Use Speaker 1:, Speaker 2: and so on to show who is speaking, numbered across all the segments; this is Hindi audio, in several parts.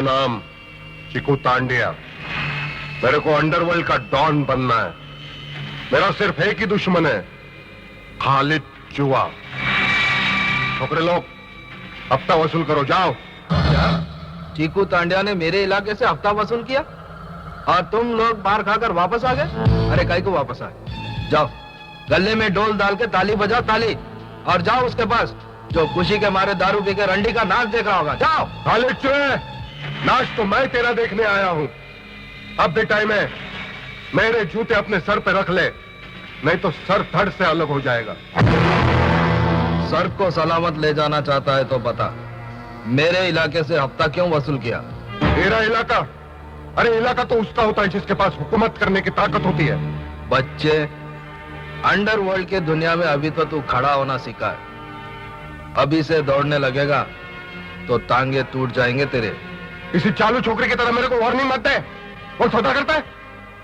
Speaker 1: नाम चिकू तांडिया। मेरे को अंडरवर्ल्ड का डॉन बनना है। मेरा सिर्फ एक ही दुश्मन है, खालिद चुआ। छोकरे लोग, हफ्ता वसूल करो, जाओ।
Speaker 2: क्या चीकू तांडिया ने मेरे इलाके से हफ्ता वसूल किया और तुम लोग मार खाकर वापस आ गए? अरे काहे को वापस आए? जाओ, गले में डोल डाल के ताली बजाओ, ताली, और जाओ उसके पास जो खुशी के मारे दारू पी के रंडी का नाच देख रहा होगा। जाओ।
Speaker 1: खालिद चुए, नाच तो मैं तेरा देखने आया हूं। अब भी टाइम है, मेरे जूते अपने सर पे रख ले, नहीं तो सर धड़ से अलग हो जाएगा।
Speaker 2: सर को सलामत ले जाना चाहता है तो बता, मेरे इलाके से हफ्ता क्यों वसूल किया?
Speaker 1: तेरा इलाका? अरे इलाका तो उसका होता है जिसके पास हुकूमत करने की ताकत होती है।
Speaker 2: बच्चे, अंडरवर्ल्ड की दुनिया में अभी तो तू खड़ा होना सीखा है। अभी से दौड़ने लगेगा तो टांगे टूट जाएंगे तेरे।
Speaker 1: किसी चालू छोकरे की तरह मेरे को वार्निंग मत दे। वो सौदा करता है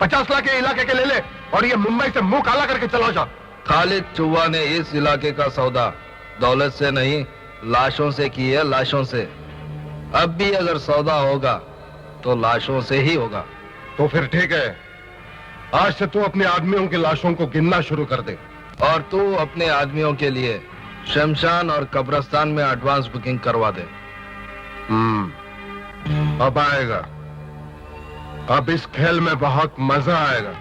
Speaker 1: 50 लाख के इलाके के ले ले और ये मुंबई से मुंह काला करके चला जा।
Speaker 2: खालिद चुवा ने इस इलाके का सौदा दौलत से नहीं, लाशों से की है, लाशों से। अब भी अगर सौदा होगा तो लाशों से ही होगा।
Speaker 1: तो फिर ठीक है, आज से तू अपने आदमियों की लाशों को गिनना शुरू कर दे।
Speaker 2: और तू अपने आदमियों के लिए शमशान और कब्रिस्तान में एडवांस बुकिंग करवा दे।
Speaker 1: अब आएगा, अब इस खेल में बहुत मजा आएगा।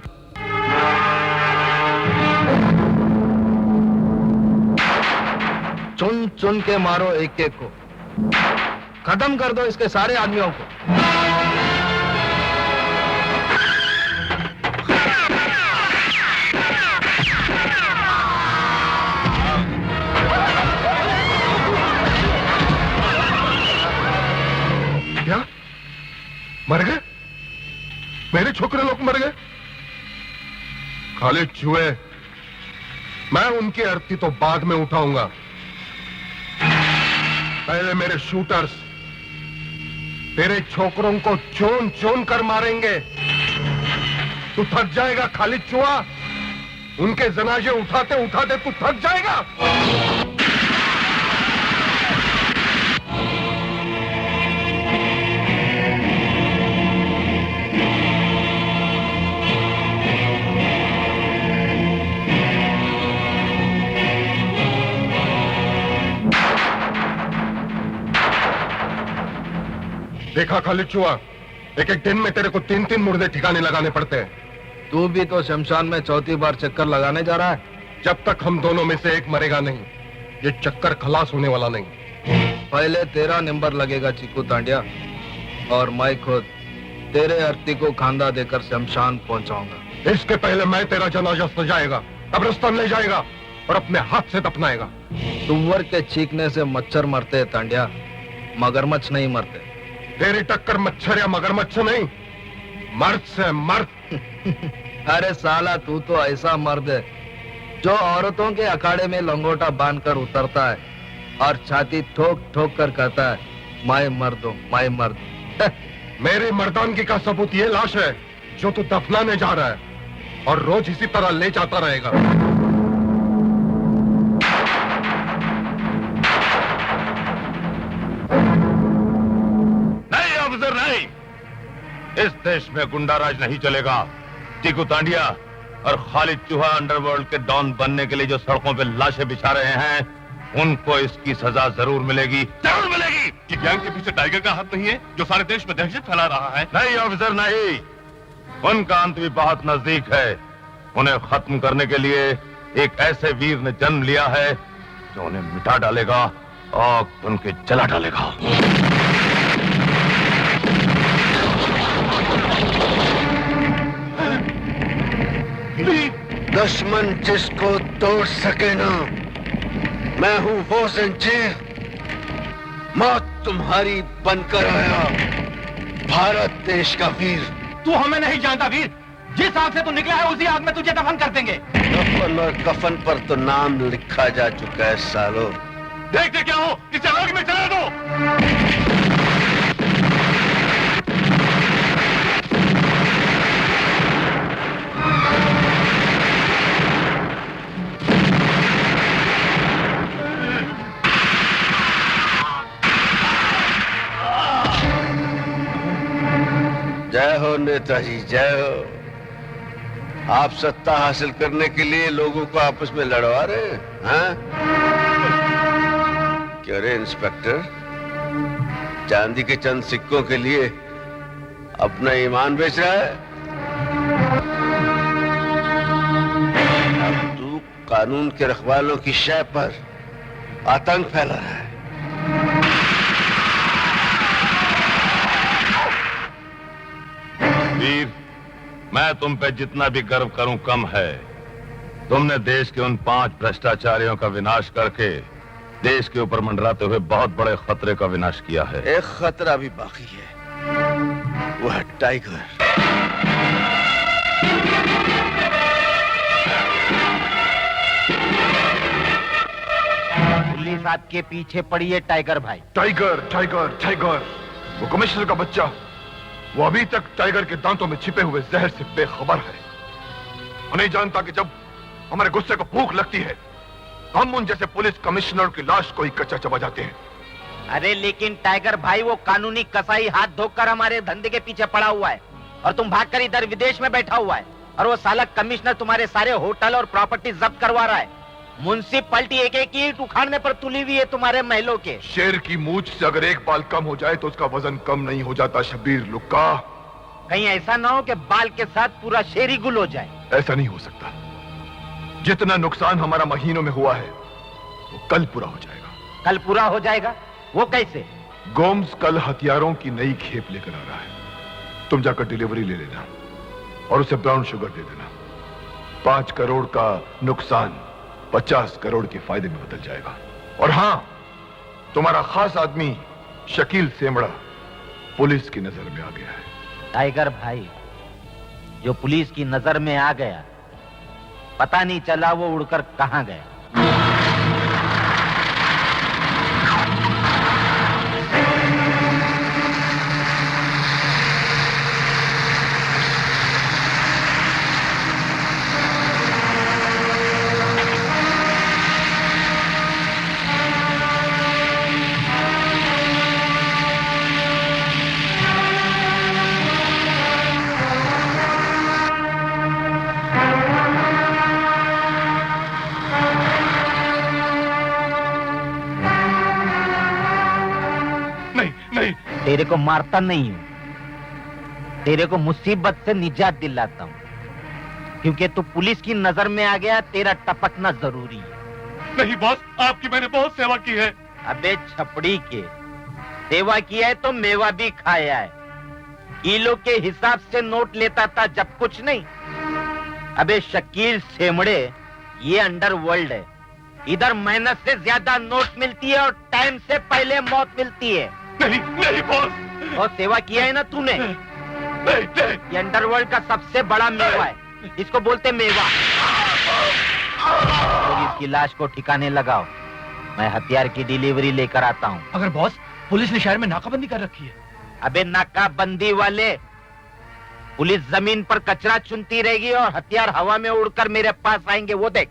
Speaker 2: चुन चुन के मारो एक एक को, खत्म कर दो इसके सारे आदमियों को।
Speaker 1: क्या मर गए? मेरे छोकरे लोग मर गए? खालिद चुए, मैं उनकी अर्थी तो बाद में उठाऊंगा। पहले मेरे शूटर्स तेरे छोकरों को चोन चोन कर मारेंगे। तू थक जाएगा खालिद चुआ, उनके जनाजे उठाते उठाते तू थक जाएगा। देखा खालिद चुआ, एक एक दिन में तेरे को 3-3 मुर्दे ठिकाने लगाने पड़ते हैं।
Speaker 2: तू भी तो शमशान में चौथी बार चक्कर लगाने जा रहा है।
Speaker 1: जब तक हम दोनों में से एक मरेगा नहीं, ये चक्कर खलास होने वाला नहीं।
Speaker 2: पहले तेरा नंबर लगेगा चीकू तांडिया, और मैं खुद तेरे अर्थी को खांदा देकर शमशान पहुंचाऊंगा।
Speaker 1: इसके पहले मैं तेरा जनाजा सजाएगा, कब्रिस्तान ले जाएगा और अपने हाथ से दफनाएगा।
Speaker 2: सुअर के चीखने से मच्छर मरते हैं तांडिया, मगरमच्छ नहीं मरते।
Speaker 1: तेरी टक्कर मच्छर या मगरमच्छ नहीं, मर्द से मर्द।
Speaker 2: अरे साला, तू तो ऐसा मर्द है जो औरतों के अखाड़े में लंगोटा बांधकर उतरता है और छाती ठोक ठोक कर कहता है, मैं मर्द हूं, मैं मर्द।
Speaker 1: मेरी मर्दानगी का सबूत ये लाश है जो तू दफनाने जा रहा है, और रोज इसी तरह ले जाता रहेगा। नहीं, इस देश में गुंडाराज नहीं चलेगा। चीकू तांडिया और खालिद चूहा अंडरवर्ल्ड के डॉन बनने के लिए जो सड़कों पे लाशें बिछा रहे हैं, उनको इसकी सजा जरूर मिलेगी, जरूर मिलेगी।
Speaker 3: कि गैंग के पीछे टाइगर का हाथ नहीं है जो सारे देश में दहशत फैला रहा है?
Speaker 1: नहीं ऑफिसर, नहीं, उनका अंत भी बहुत नजदीक है। उन्हें खत्म करने के लिए एक ऐसे वीर ने जन्म लिया है जो उन्हें मिटा डालेगा और उनके जला डालेगा।
Speaker 4: दुश्मन जिसको तोड़ सके ना, मैं हूं वो जंजीर, मौत तुम्हारी बनकर आया, भारत देश का वीर।
Speaker 5: तू हमें नहीं जानता वीर, जिस आग से तू निकला है उसी आग में तुझे दफन कर देंगे।
Speaker 4: दफन और कफन पर तो नाम लिखा जा चुका है सालो।
Speaker 3: देखते क्या हो, इसे आग में चला दो।
Speaker 4: हो नेताजी, जय हो। आप सत्ता हासिल करने के लिए लोगों को आपस में लड़वा रहे हैं, हाँ? क्यों रे इंस्पेक्टर, चांदी के चंद सिक्कों के लिए अपना ईमान बेच रहा है? अब तू कानून के रखवालों की शय पर आतंक फैला रहा है।
Speaker 3: वीर, मैं तुम पे जितना भी गर्व करूं कम है। तुमने देश के उन 5 भ्रष्टाचारियों का विनाश करके देश के ऊपर मंडराते हुए बहुत बड़े खतरे का विनाश किया है।
Speaker 4: एक खतरा भी बाकी है, वो है टाइगर।
Speaker 5: पुलिस आपके पीछे पड़ी है टाइगर भाई।
Speaker 1: टाइगर टाइगर टाइगर, वो कमिश्नर का बच्चा, वो अभी तक टाइगर के दांतों में छिपे हुए जहर से बेखबर है। वो नहीं जानता कि जब हमारे गुस्से को भूख लगती है हम उन जैसे पुलिस कमिश्नर की लाश को ही कच्चा चबा जाते हैं।
Speaker 5: अरे लेकिन टाइगर भाई, वो कानूनी कसाई हाथ धोकर हमारे धंधे के पीछे पड़ा हुआ है और तुम भागकर इधर विदेश में बैठा हुआ है, और वो साला कमिश्नर तुम्हारे सारे होटल और प्रॉपर्टी जब्त करवा रहा है। म्युनिसिपैलिटी एक एक ईंट उखाड़ने पर तुली हुई है तुम्हारे महलों के।
Speaker 1: शेर की मूंछ से अगर एक बाल कम हो जाए तो उसका वजन कम नहीं हो जाता शब्बीर लुक्का।
Speaker 5: कहीं ऐसा ना हो कि बाल के साथ पूरा शेर ही गुल हो जाए।
Speaker 1: ऐसा नहीं हो सकता। जितना नुकसान हमारा महीनों में हुआ है वो कल पूरा हो जाएगा।
Speaker 5: कल पूरा हो जाएगा? वो कैसे?
Speaker 1: गोम्स कल हथियारों की नई खेप लेकर आ रहा है। तुम जाकर डिलीवरी ले लेना और उसे ब्राउन शुगर दे देना। 5 करोड़ का नुकसान 50 करोड़ के फायदे में बदल जाएगा। और हां, तुम्हारा खास आदमी शकील सेमड़ा पुलिस की नजर में आ गया है।
Speaker 5: टाइगर भाई, जो पुलिस की नजर में आ गया, पता नहीं चला वो उड़कर कहां गया। तेरे को मारता नहीं हूं, तेरे को मुसीबत से निजात दिलाता हूं, क्योंकि तू पुलिस की नजर में आ गया। तेरा टपकना जरूरी है।
Speaker 3: नहीं बॉस, आपकी मैंने बहुत सेवा की है।
Speaker 5: अबे छपड़ी के, सेवा किया है तो मेवा भी खाया है। किलो के हिसाब से नोट लेता था जब कुछ नहीं। अबे शकील सेमड़े, ये अंडरवर्ल्ड है। इधर मेहनत से ज्यादा नोट मिलती है और टाइम से पहले मौत मिलती है।
Speaker 3: नहीं नहीं बॉस,
Speaker 5: और सेवा किया है ना तूने। ये अंडरवर्ल्ड का सबसे बड़ा मेवा है, इसको बोलते मेवा। तो इसकी लाश को ठिकाने लगाओ, मैं हथियार की डिलीवरी लेकर आता हूँ।
Speaker 2: अगर बॉस, पुलिस ने शहर में नाकाबंदी कर रखी है।
Speaker 5: अबे नाकाबंदी वाले, पुलिस जमीन पर कचरा चुनती रहेगी और हथियार हवा में उड़कर मेरे पास आएंगे, वो देख।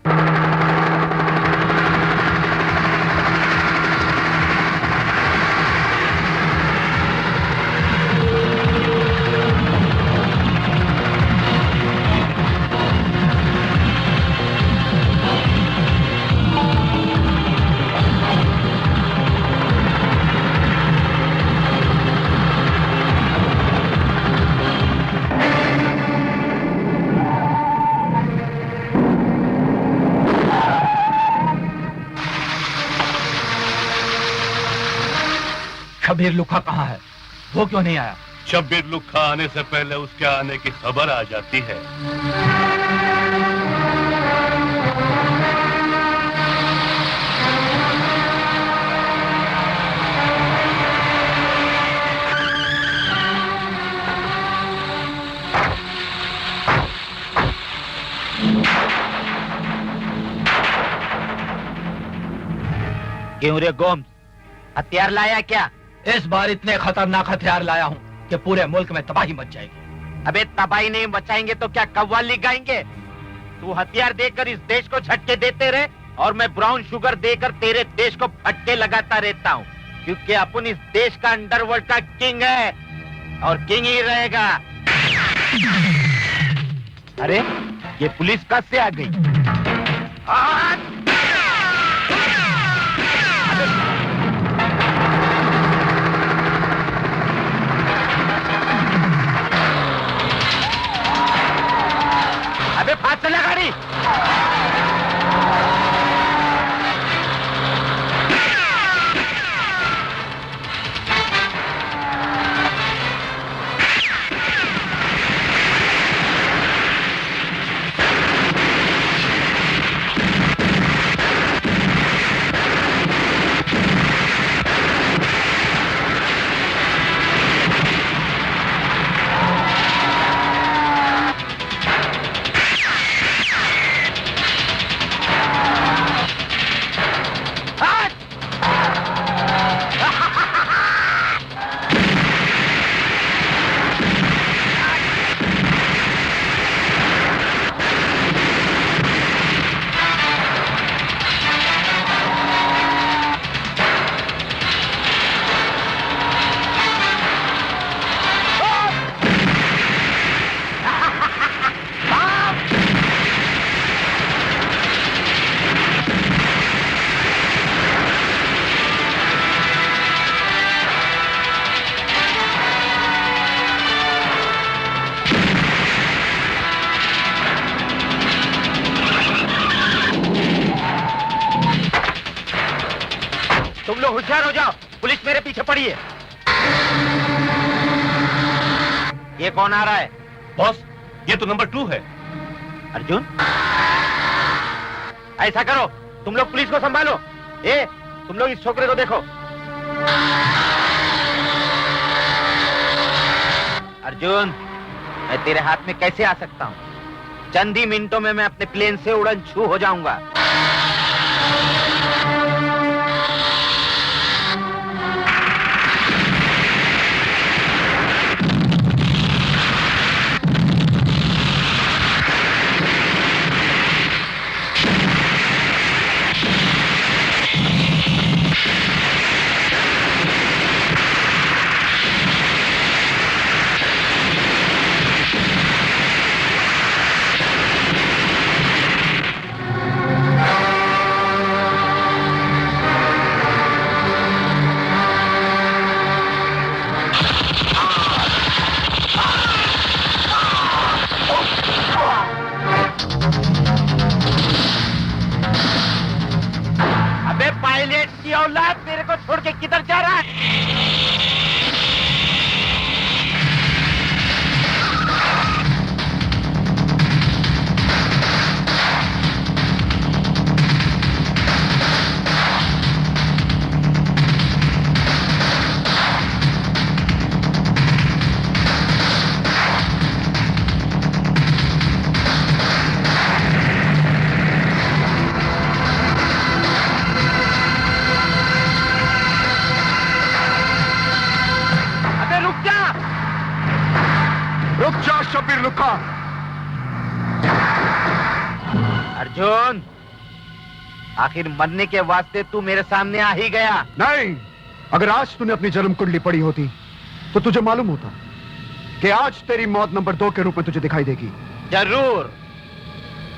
Speaker 2: शब्बीर लुक्का कहाँ है? वो क्यों नहीं आया?
Speaker 3: शब्बीर लुक्का आने से पहले उसके आने की खबर आ जाती है।
Speaker 5: क्यों रे गोम्स, हथियार लाया क्या?
Speaker 2: इस बार इतने खतरनाक हथियार लाया हूँ कि पूरे मुल्क में तबाही मच जाएगी।
Speaker 5: अबे तबाही नहीं मचाएंगे तो क्या कव्वाली गाएंगे? तू हथियार देकर इस देश को झटके देते रहे और मैं ब्राउन शुगर देकर तेरे देश को फटके लगाता रहता हूँ, क्योंकि अपन इस देश का अंडरवर्ल्ड का किंग है और किंग ही रहेगा। अरे ये पुलिस कब से आ गई? अबे फास्ट चला गाड़ी। तुम लोग होशियार हो जाओ, पुलिस मेरे पीछे पड़ी है। ये कौन आ रहा है?
Speaker 3: बॉस, ये तो नंबर 2 है।
Speaker 5: अर्जुन, ऐसा करो, तुम लोग पुलिस को संभालो। तुम लोग इस छोकरे को देखो। अर्जुन, मैं तेरे हाथ में कैसे आ सकता हूँ? चंद ही मिनटों में मैं अपने प्लेन से उड़न छू हो जाऊंगा। पायलट की औलाद मेरे को छोड़ के किधर जा रहा है?
Speaker 1: रुक जा शब्बीर, रुका।
Speaker 5: अर्जुन, आखिर मरने के वास्ते तू मेरे सामने आ ही गया।
Speaker 6: नहीं, अगर आज तूने अपनी जन्म कुंडली पढ़ी होती तो तुझे मालूम होता कि आज तेरी मौत नंबर 2 के रूप में तुझे दिखाई देगी।
Speaker 5: जरूर,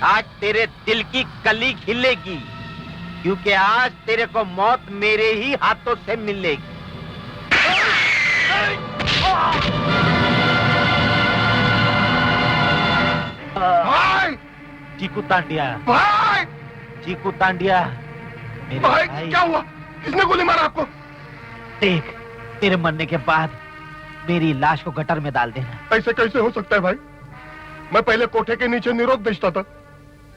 Speaker 5: आज तेरे दिल की कली खिलेगी, क्योंकि आज तेरे को मौत मेरे ही हाथों से मिलेगी।
Speaker 1: भाई!
Speaker 5: चीकू तांडिया,
Speaker 1: भाई!
Speaker 5: चीकू तांडिया, मेरे
Speaker 1: भाई, क्या हुआ? किसने गोली मारा आपको?
Speaker 5: देख, तेरे मरने के बाद मेरी लाश को गटर में डाल देना।
Speaker 1: ऐसे कैसे हो सकता है भाई? मैं पहले कोठे के नीचे निरोध बेचता था,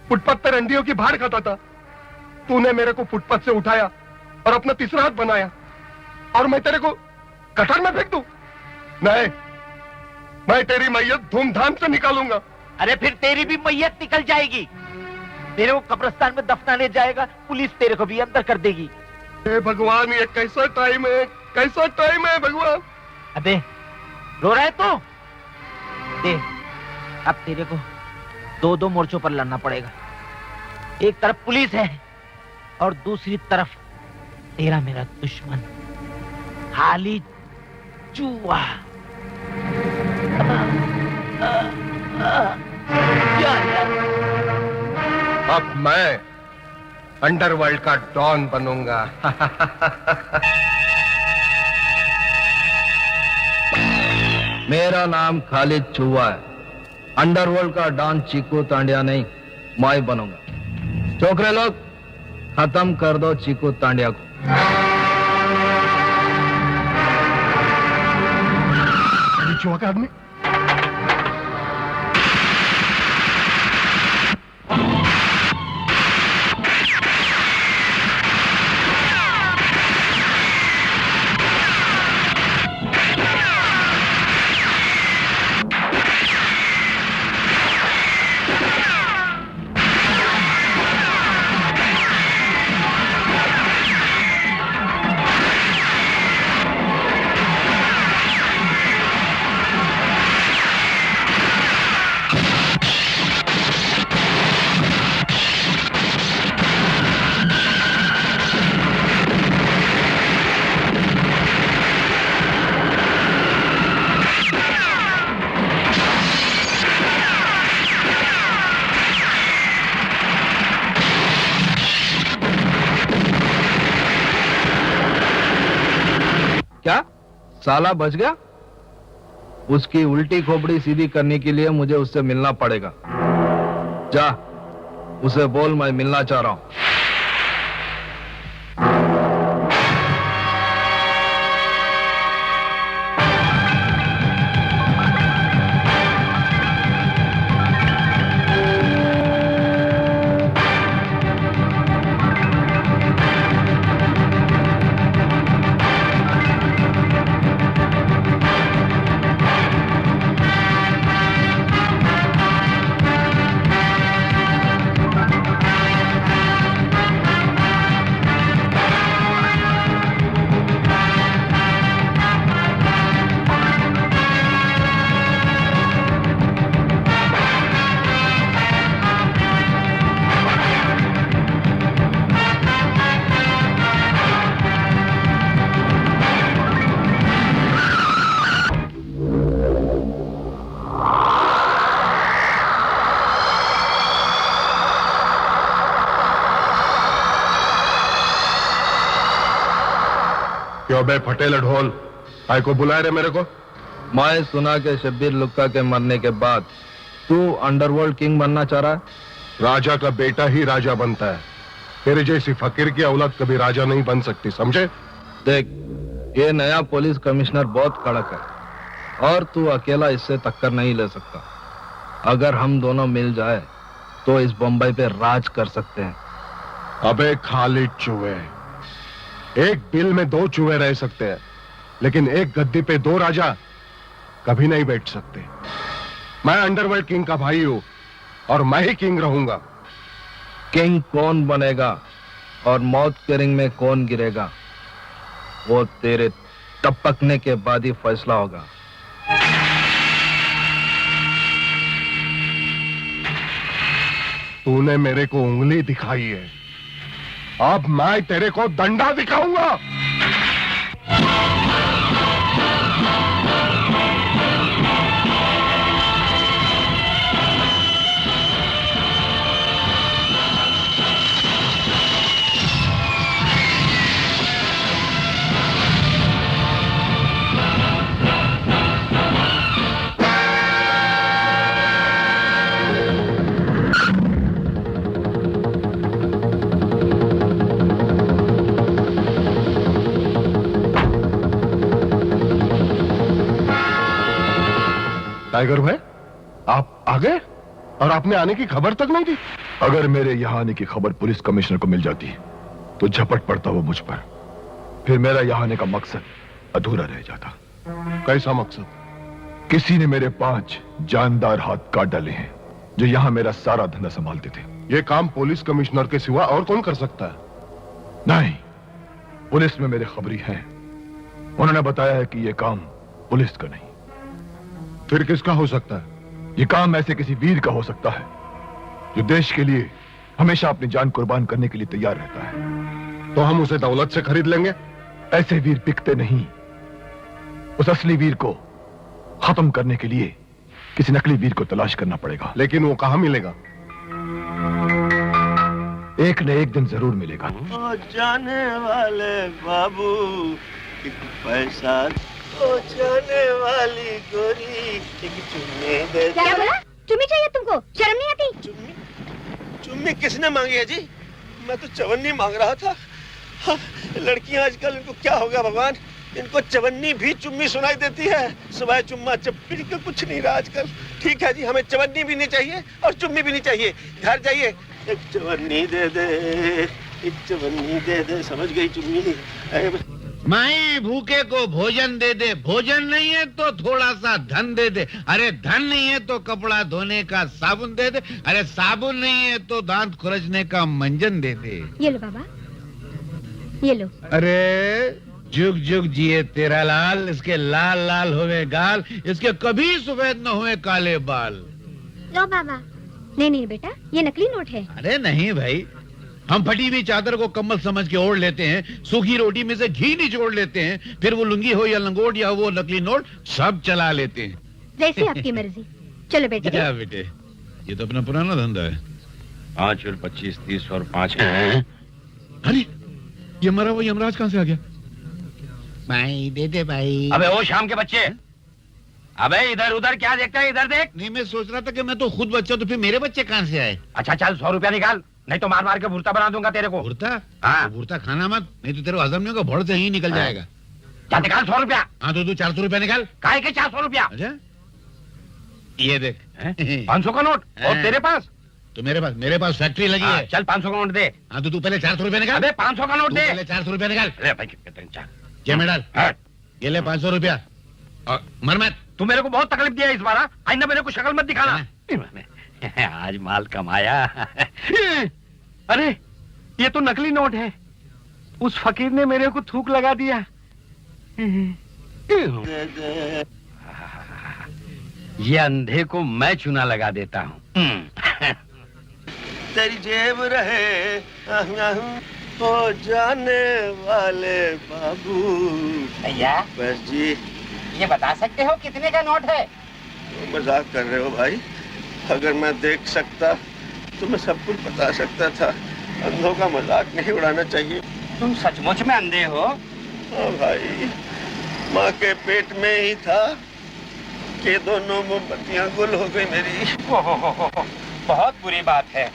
Speaker 1: फुटपाथ पर अंडियों की भाड़ खाता था। तूने मेरे को फुटपाथ से उठाया और अपना तीसरा हाथ बनाया, और मैं तेरे को गटर में फेंक दूं? नहीं, मैं तेरी मैयत धूमधाम से निकालूंगा।
Speaker 5: अरे फिर तेरी भी मैयत निकल जाएगी। तेरे को कब्रिस्तान में दफनाने जाएगा, पुलिस तेरे को भी अंदर कर देगी।
Speaker 1: हे भगवान, ये कैसा टाइम है, कैसा टाइम है भगवान।
Speaker 5: अबे रो रहा है तू? देख, अब तेरे को 2-2 मोर्चों पर लड़ना पड़ेगा। एक तरफ पुलिस है और दूसरी तरफ तेरा मेरा दुश्मन हाली चूहा।
Speaker 1: अब मैं अंडरवर्ल्ड का डॉन बनूंगा।
Speaker 2: मेरा नाम खालिद चुवा है। अंडरवर्ल्ड का डॉन चीकू तांडिया नहीं, मैं बनूंगा। छोकरे लोग, खत्म कर दो चीकू तांडिया को।
Speaker 1: चुवा का आदमी
Speaker 2: क्या साला बच गया? उसकी उल्टी खोपड़ी सीधी करने के लिए मुझे उससे मिलना पड़ेगा। जा, उसे बोल मैं मिलना चाह रहा हूं।
Speaker 1: क्यों बे फटेल ढोल, काय को बुलाए रे मेरे को?
Speaker 2: मैं सुना के शब्बीर लुक्का के मरने के बाद तू अंडरवर्ल्ड किंग बनना चाह रहा है।
Speaker 1: राजा का बेटा ही राजा बनता है। तेरे जैसी फकीर की औलाद कभी राजा नहीं बन सकती, समझे?
Speaker 2: देख, ये नया पुलिस कमिश्नर बहुत कड़क है और तू अकेला इससे टक्कर नहीं ले सकता। अगर हम दोनों मिल जाए तो इस बम्बई पे राज कर सकते हैं।
Speaker 1: अबे खालिद चूहे, एक बिल में दो चूहे रह सकते हैं, लेकिन एक गद्दी पे दो राजा कभी नहीं बैठ सकते। मैं अंडरवर्ल्ड किंग का भाई हूं और मैं ही किंग रहूंगा।
Speaker 2: किंग कौन बनेगा और मौत के रिंग में कौन गिरेगा, वो तेरे टपकने के बाद ही फैसला होगा।
Speaker 1: तूने मेरे को उंगली दिखाई है, अब मैं तेरे को डंडा दिखाऊंगा। टाइगर भाई, आप आ गए और आपने आने की खबर तक नहीं दी।
Speaker 7: अगर मेरे यहाँ आने की खबर पुलिस कमिश्नर को मिल जाती तो झपट पड़ता वो मुझ पर। फिर मेरा यहाँ आने का मकसद अधूरा रह जाता।
Speaker 1: कैसा मकसद?
Speaker 7: किसी ने मेरे 5 जानदार हाथ काट डाले हैं जो यहाँ मेरा सारा धंधा संभालते थे।
Speaker 1: ये काम पुलिस कमिश्नर के सिवा और कौन कर सकता है?
Speaker 7: नहीं, पुलिस में मेरे खबरी हैं। उन्होंने बताया है कि यह काम पुलिस का नहीं।
Speaker 1: फिर किसका हो सकता है?
Speaker 7: ये काम ऐसे किसी वीर का हो सकता है जो देश के लिए हमेशा अपनी जान कुर्बान करने के लिए तैयार रहता है।
Speaker 1: तो हम उसे दौलत से खरीद लेंगे।
Speaker 7: ऐसे वीर बिकते नहीं। उस असली वीर को खत्म करने के लिए किसी नकली वीर को तलाश करना पड़ेगा।
Speaker 1: लेकिन वो कहाँ मिलेगा?
Speaker 7: एक न एक दिन जरूर मिलेगा।
Speaker 4: ओ जाने वाले बाबू एक पैसा, ओ जाने वाली गोरी एक चुम्मी दे।
Speaker 8: क्या बोला? चुम्मी चाहिए तुमको? शर्म नहीं आती?
Speaker 4: चुम्मी? चुम्मी किसने मांगी है जी? मैं तो चवन्नी मांग रहा था। हाँ, लड़कियां आजकल, इनको क्या हो गया भगवान, इनको चवन्नी भी चुम्मी सुनाई देती है। सुबह चुम्मा चप्पी का कुछ नहीं रहा आजकल। ठीक है जी, हमें चवन्नी भी नहीं चाहिए और चुम्मी भी नहीं चाहिए। घर जाइए, एक चवन्नी दे दे, एक चवन्नी दे दे। समझ गई चुम्मी?
Speaker 5: माई भूखे को भोजन दे दे, भोजन नहीं है तो थोड़ा सा धन दे दे, अरे धन नहीं है तो कपड़ा धोने का साबुन दे दे, अरे साबुन नहीं है तो दांत खुरचने का मंजन दे दे।
Speaker 8: ये लो बाबा, ये लो।
Speaker 5: अरे जुग जुग जिए तेरा लाल, इसके लाल लाल हुए गाल, इसके कभी सफेद न हुए काले बाल।
Speaker 8: लो बाबा। नहीं नहीं बेटा, ये नकली नोट है।
Speaker 5: अरे नहीं भाई, हम फटी हुई चादर को कम्बल समझ के ओढ़ लेते हैं, सूखी रोटी में से घी निचोड़ लेते हैं, फिर वो लुंगी हो या लंगोट या वो नकली नोट सब चला लेते हैं।
Speaker 8: जैसी आपकी मर्जी। चलो बेटे।
Speaker 5: क्या बेटे, ये तो अपना पुराना धंधा है।
Speaker 3: 5 और 25, 30 और 5।
Speaker 5: अरे ये मरा वो यमराज कहाँ से आ गया? भाई दे दे भाई।
Speaker 3: अबे ओ शाम के बच्चे, अबे इधर उधर क्या देखता है, इधर देख।
Speaker 5: नहीं, मैं सोच रहा था कि मैं तो खुद बच्चा, तो फिर मेरे बच्चे कहाँ से आए?
Speaker 3: अच्छा चल 100 रुपया निकाल, नहीं तो मार मार के भुर्ता बना दूंगा तेरे को।
Speaker 5: भुर्ता?
Speaker 3: हाँ।
Speaker 5: तो भुर्ता खाना मत, नहीं तो तेरे को हजम नहीं होगा, भोड़ से ही निकल जाएगा।
Speaker 3: क्या निकाल 100 रुपया।
Speaker 5: हाँ तो तू 400 रुपया निकाल।
Speaker 3: काहे के 400 रुपया?
Speaker 5: अच्छा ये देख
Speaker 3: 500 का नोट। और तेरे पास?
Speaker 5: तो मेरे पास फैक्ट्री लगी है।
Speaker 3: चल 500 का नोट दे।
Speaker 5: हाँ तो तू पहले 400 रुपया निकाल।
Speaker 3: अबे 500 का नोट
Speaker 5: तू
Speaker 3: दे।
Speaker 5: पहले 400 रुपया निकाल।
Speaker 3: अरे भाई कितने चार
Speaker 5: ये में डाल।
Speaker 3: हाँ।
Speaker 5: ये ले 500 रुपया और मर मत।
Speaker 3: तू मेरे को बहुत तकलीफ दिया इस बार। आइंदा मेरे को शक्ल मत दिखाना। आज माल कमाया। अरे ये तो नकली नोट है, उस फकीर ने मेरे को थूक लगा दिया। ये अंधे को मैं चूना लगा देता हूँ।
Speaker 4: तेरी जेब रहे हो जाने वाले बाबू।
Speaker 5: भैया
Speaker 4: बस जी,
Speaker 5: ये बता सकते हो कितने का नोट है?
Speaker 4: तो मजाक कर रहे हो भाई? अगर मैं देख सकता तो मैं सब कुछ बता सकता था। अंधों का मजाक नहीं उड़ाना चाहिए।
Speaker 5: तुम सचमुच में अंधे हो?
Speaker 4: हाँ भाई, माँ के पेट में ही था कि दोनों मोमबत्तियाँ गुल हो गई मेरी।
Speaker 5: बहुत बुरी बात है।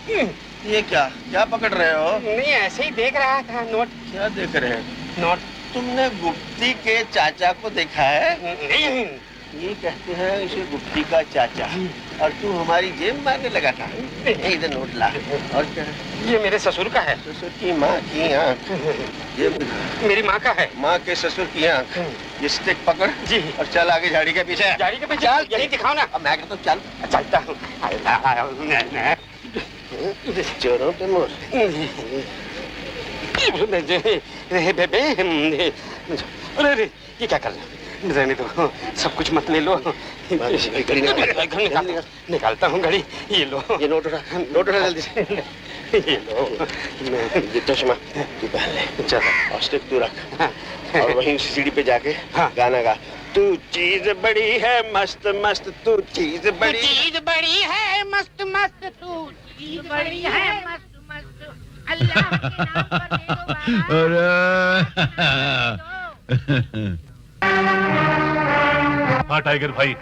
Speaker 4: ये क्या पकड़ रहे हो?
Speaker 5: नहीं, ऐसे ही देख रहा था नोट।
Speaker 4: क्या देख रहे हैं?
Speaker 5: नोट।
Speaker 4: तुमने गुप्ती के चाचा को देखा है?
Speaker 5: नहीं।
Speaker 4: ये कहते हैं इसे गुप्ती का चाचा, और तू हमारी जेब मारने लगा था। इधर नोट ला। और क्या?
Speaker 5: ये मेरे ससुर का है।
Speaker 4: ससुर की माँ की आँख। ये
Speaker 5: मेरी माँ का है।
Speaker 4: माँ के ससुर की आँख। ये स्टिक पकड़
Speaker 5: जी
Speaker 4: और चल आगे झाड़ी के पीछे।
Speaker 5: गाड़ी के पीछे चल, यही दिखाओ ना।
Speaker 4: अब मैं कहता हूँ चल।
Speaker 5: चलता हूँ।
Speaker 4: चोरों पे मोर।
Speaker 5: अरे ये क्या कर रहे हो? रहने दो, सब कुछ मत ले लो। निकालता हूँ घड़ी। ये लो,
Speaker 4: ये नोट उठा जल्दी से।
Speaker 5: ये लो।
Speaker 4: ये चश्मा तू पहन ले। चल, और स्टिक तू रख। और वहीं सीढ़ी पे जाके गाना गा। तू चीज बड़ी है मस्त मस्त, तू चीज बड़ी
Speaker 8: है मस्त मस्त, तू चीज बड़ी है मस्त मस्त, अल्लाह के नाम पर दे दो बाबा।
Speaker 3: हाँ टाइगर भाई,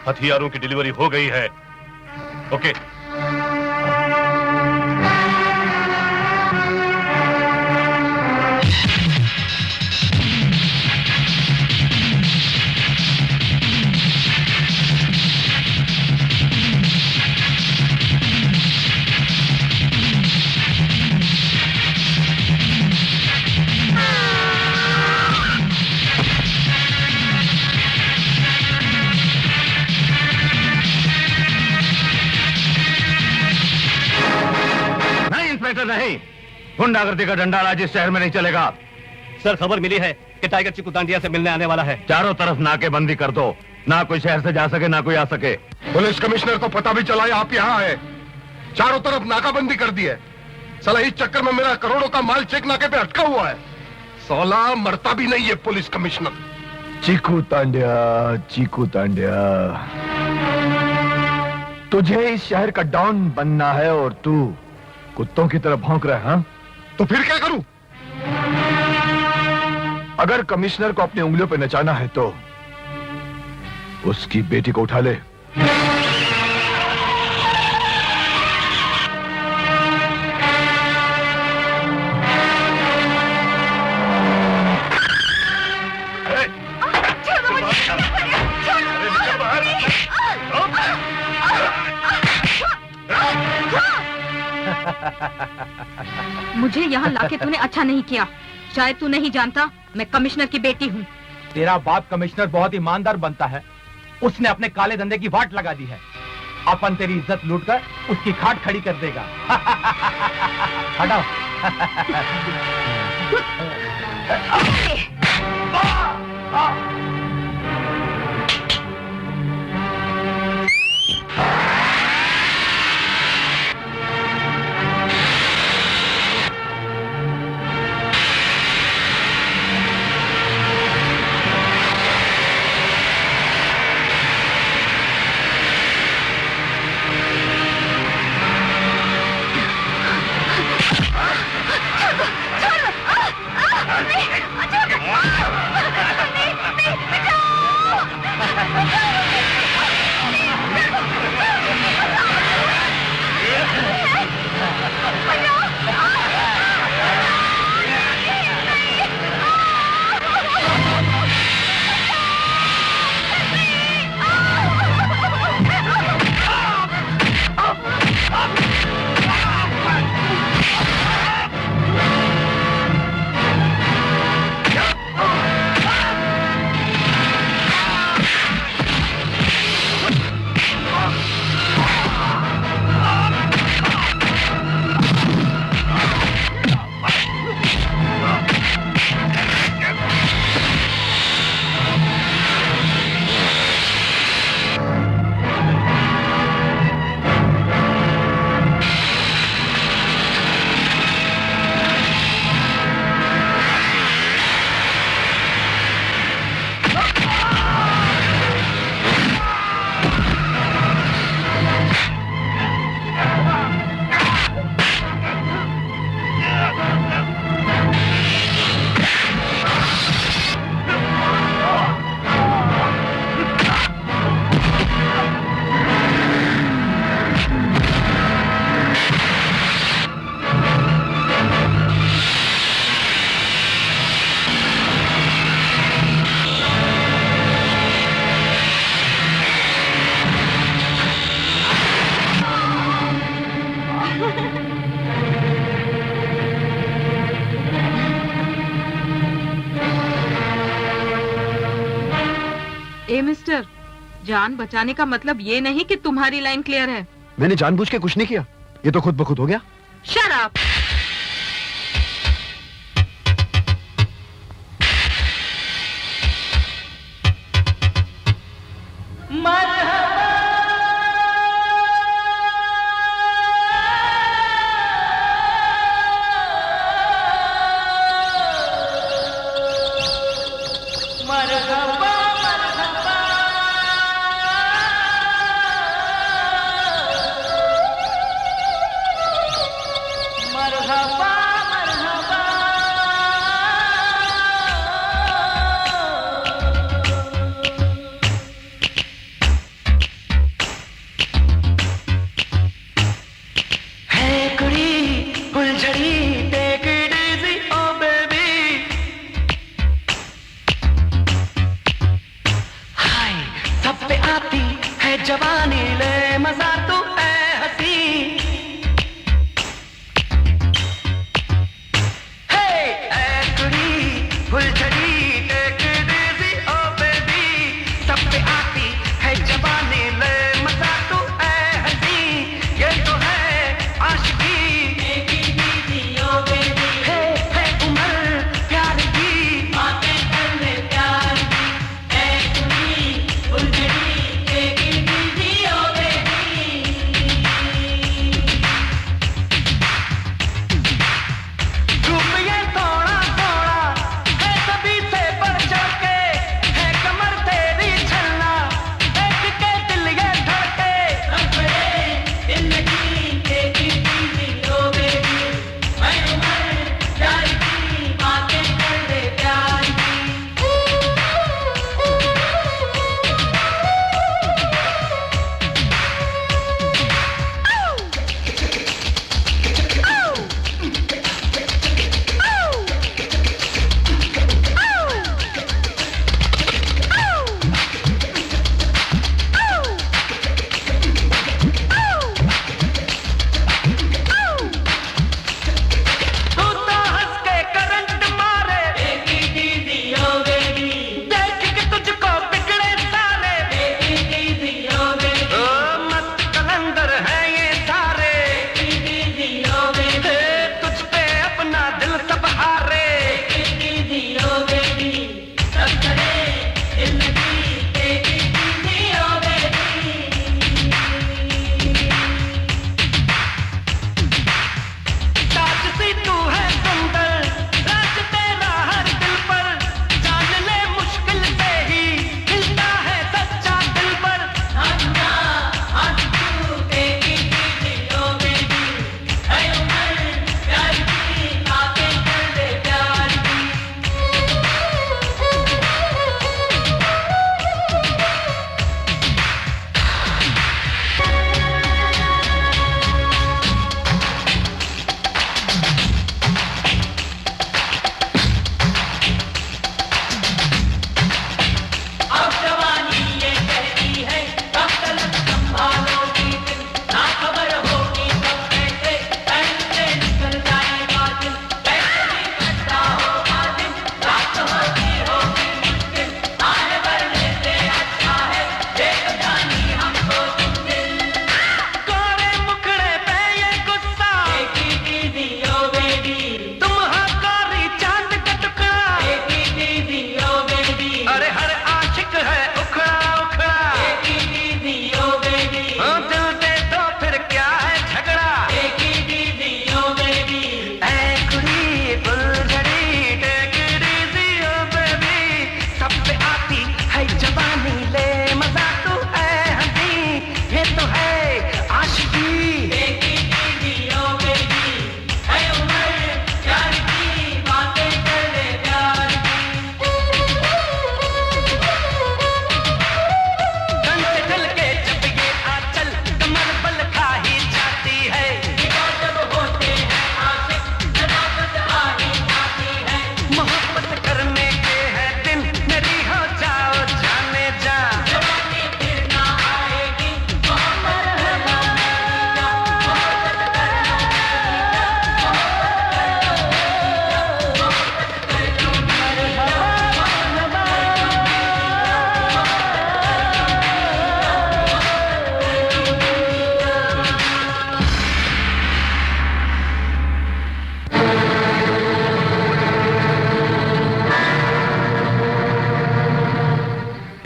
Speaker 3: हथियारों की डिलीवरी हो गई है। ओके। नहीं, गुंडागर्दी का डंडा आज इस शहर में नहीं चलेगा।
Speaker 9: सर, खबर मिली है कि टाइगर चिकू तांडिया से मिलने आने वाला है।
Speaker 3: चारों तरफ नाकेबंदी कर दो, ना कोई शहर से जा सके ना कोई आ सके।
Speaker 1: पुलिस कमिश्नर को पता भी चला है आप यहाँ आए। चारों तरफ नाकाबंदी कर दी है। साला इस चक्कर में मेरा करोड़ों का माल चेक नाके पे अटका हुआ है। साला मरता भी नहीं है पुलिस कमिश्नर।
Speaker 7: चीकू तांड्या, चीकू तांड्या। तुझे इस शहर का डॉन बनना है और तू कुत्तों की तरह भौंक रहा है, हाँ?
Speaker 1: तो फिर क्या करूं?
Speaker 7: अगर कमिश्नर को अपनी उंगलियों पर नचाना है तो उसकी बेटी को उठा ले।
Speaker 10: मुझे यहाँ लाके तूने अच्छा नहीं किया। शायद तू नहीं जानता, मैं कमिश्नर की बेटी हूँ।
Speaker 2: तेरा बाप कमिश्नर बहुत ईमानदार बनता है, उसने अपने काले धंधे की वाट लगा दी है। अपन तेरी इज्जत लूटकर उसकी खाट खड़ी कर देगा। हटाओ।
Speaker 10: मिस्टर, जान बचाने का मतलब ये नहीं कि तुम्हारी लाइन क्लियर है।
Speaker 6: मैंने जानबूझ के कुछ नहीं किया, ये तो खुद ब खुद हो गया।
Speaker 10: Shut up.